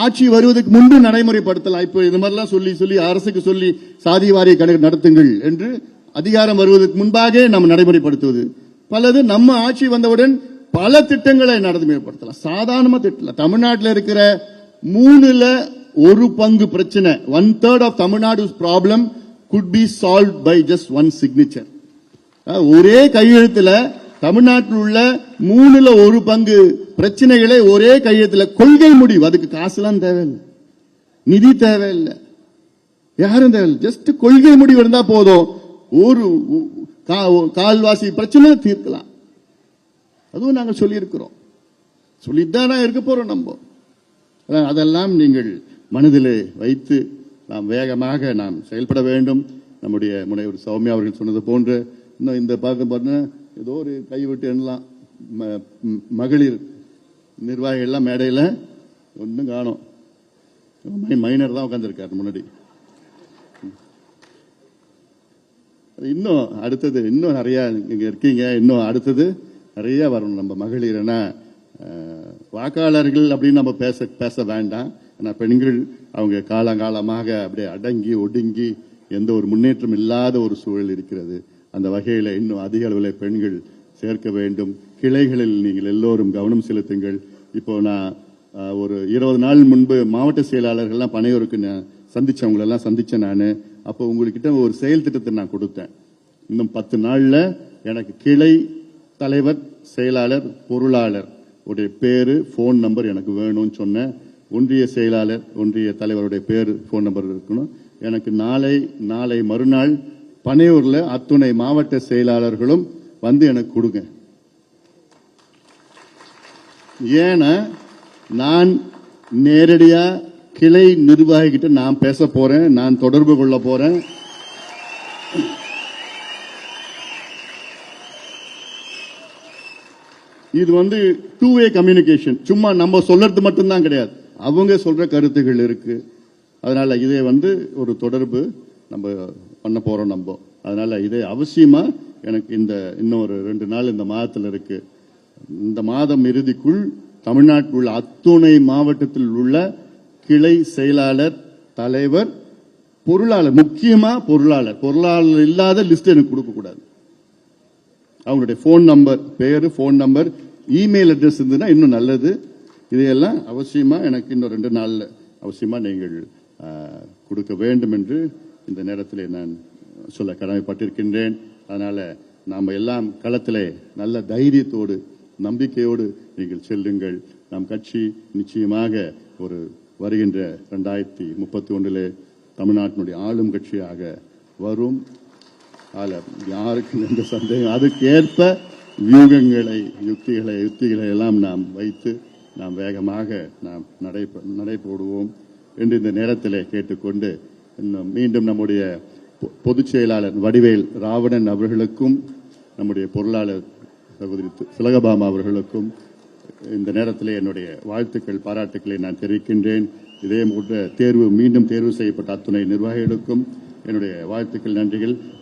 ஆட்சி வருவதற்கு முன்பு நடைமுறைப்படுத்தலாம். இப்போ இது மாதிரிலாம் சொல்லி அரசுக்கு சொல்லி சாதி வாரிய கணக்கு நடத்துங்கள் என்று அதிகாரம் வருவதற்கு முன்பாக நம்ம நடைமுறைப்படுத்துவது. பலது நம்ம ஆட்சி வந்தவுடன் பல திட்டங்களை நடைமுறைப்படுத்தலாம். சாதாரணமா திட்டம். தமிழ்நாட்டில் இருக்கிற 3/1 பிரச்சனை, 1/3 of Tamil Nadu's problem could be solved by just one signature. ஒரே கையெழுத்துல தமிழ்நாட்டில் உள்ள 3/1 பிரச்சனைகளை ஒரே கையெழுத்துல, கொள்கை முடிவு. அதுக்கு காசுலாம் தேவையில்லை, நிதி தேவையில்லை, யாரும் தேவையில்லை. ஜஸ்ட் கொள்கை முடிவு இருந்தா போதும். ஒரு கால்வாசி பிரச்சனை தீர்க்கலாம். அதுவும் நாங்கள் சொல்லி இருக்கிறோம், சொல்லித்தான் இருக்க போறோம் நம்ம. அதெல்லாம் நீங்கள் மனதிலே வைத்து நாம் வேகமாக நாம் செயல்பட வேண்டும். நம்முடைய முனைவர் சௌமியா அவர்கள் சொன்னது போன்று இன்னும் இந்த பார்க்க ஏதோ ஒரு கைவிட்டு எண்ணலாம் மகளிர் நிர்வாகிகள் எல்லாம் மேடையில் ஒன்றும் காணோம். மைனர் தான் உட்கார்ந்துருக்காரு முன்னாடி. இன்னும் அடுத்தது இன்னும் நிறைய இங்க இருக்கீங்க. இன்னும் அடுத்தது நிறைய வரணும். நம்ம மகளிர்னா வாக்காளர்கள் அப்படின்னு நம்ம பேச வேண்டாம். ஏன்னா பெண்கள் அவங்க காலங்காலமாக அப்படியே அடங்கி ஒடுங்கி எந்த ஒரு முன்னேற்றம் இல்லாத ஒரு சூழல் இருக்கிறது. அந்த வகையில் இன்னும் அதிக அளவில் பெண்கள் சேர்க்க வேண்டும். கிளைகளில் நீங்கள் எல்லோரும் கவனம் செலுத்துங்கள். இப்போ நான் ஒரு 20 நாள் முன்பு மாவட்ட செயலாளர்கள்லாம் பனையூருக்கு சந்திச்சவங்களெல்லாம் சந்திச்சேன் நான். அப்போ உங்ககிட்ட ஒரு செயல் திட்டத்தை நான் கொடுத்தேன். இன்னும் 10 நாள்ல எனக்கு கிளை தலைவர், செயலாளர், பொருளாளர் உடைய பேரு, போன் நம்பர் எனக்கு வேணும்னு சொன்னேன். ஒன்றிய செயலாளர், ஒன்றிய தலைவருடைய பேரு, போன் நம்பர் இருக்கணும். எனக்கு நாளை மறுநாள் பனையூர்ல அத்துணை மாவட்ட செயலாளர்களும் வந்து எனக்கு கொடுங்க. ஏன்னா நான் நேரடியா கிளை நிர்வாகிகிட்ட நான் பேச போறேன், நான் தொடர்பு கொள்ள போறேன். இது வந்து 2-way கம்யூனிகேஷன். சும்மா நம்ம சொல்றது மட்டும்தான் கிடையாது, அவங்க சொல்ற கருத்துகள் இருக்கு. அதனால இதை வந்து ஒரு தொடர்பு நம்ம பண்ண போறோம் நம்ம. அதனால இதை அவசியமா எனக்கு இன்னும் ஒரு 2 நாள் இந்த மாதத்தில் இருக்கு. இந்த மாதம் இறுதிக்குள் தமிழ்நாட்டில் உள்ள அத்துணை மாவட்டத்தில் உள்ள கிளை செயலாளர், தலைவர், பொருளாளர், முக்கியமா பொருளாளர் இல்லாத லிஸ்ட் எனக்கு கொடுக்க கூடாது. அவங்களுடைய போன் நம்பர், பேரு, போன் நம்பர், இமெயில் அட்ரஸ் இருந்ததுன்னா இன்னும் நல்லது. இதையெல்லாம் அவசியமா எனக்கு இன்னும் 2 நாள்ல அவசியமா நீங்கள் கொடுக்க வேண்டும் என்று இந்த நேரத்தில் நான் சொல்ல கடமைப்பட்டிருக்கின்றேன். அதனால நாம் எல்லாம் களத்திலே நல்ல தைரியத்தோடு, நம்பிக்கையோடு நீங்கள் செல்லுங்கள். நம் கட்சி நிச்சயமாக ஒரு வருகின்ற 2031 தமிழ்நாட்டினுடைய ஆளும் கட்சியாக வரும். யாருக்கு எந்த சந்தேகம், அதுக்கேற்ப வியூகங்களை, யுக்திகளை எல்லாம் நாம் வைத்து நாம் வேகமாக நாம் நடைபோடுவோம் என்று இந்த நேரத்தில் கேட்டுக்கொண்டு, மீண்டும் நம்முடைய பொதுச் செயலாளர் வடிவேல் ராவணன் அவர்களுக்கும் நம்முடைய பொருளாளர் சகோதரி திலகபாமா அவர்களுக்கும் இந்த நேரத்தில் என்னுடைய வாழ்த்துக்கள் பாராட்டுக்களை நான் தெரிவிக்கின்றேன். இதே போன்ற மீண்டும் தேர்வு செய்யப்பட்ட அத்துணை நிர்வாகிகளுக்கும் என்னுடைய வாழ்த்துக்கள் நன்றிகள்.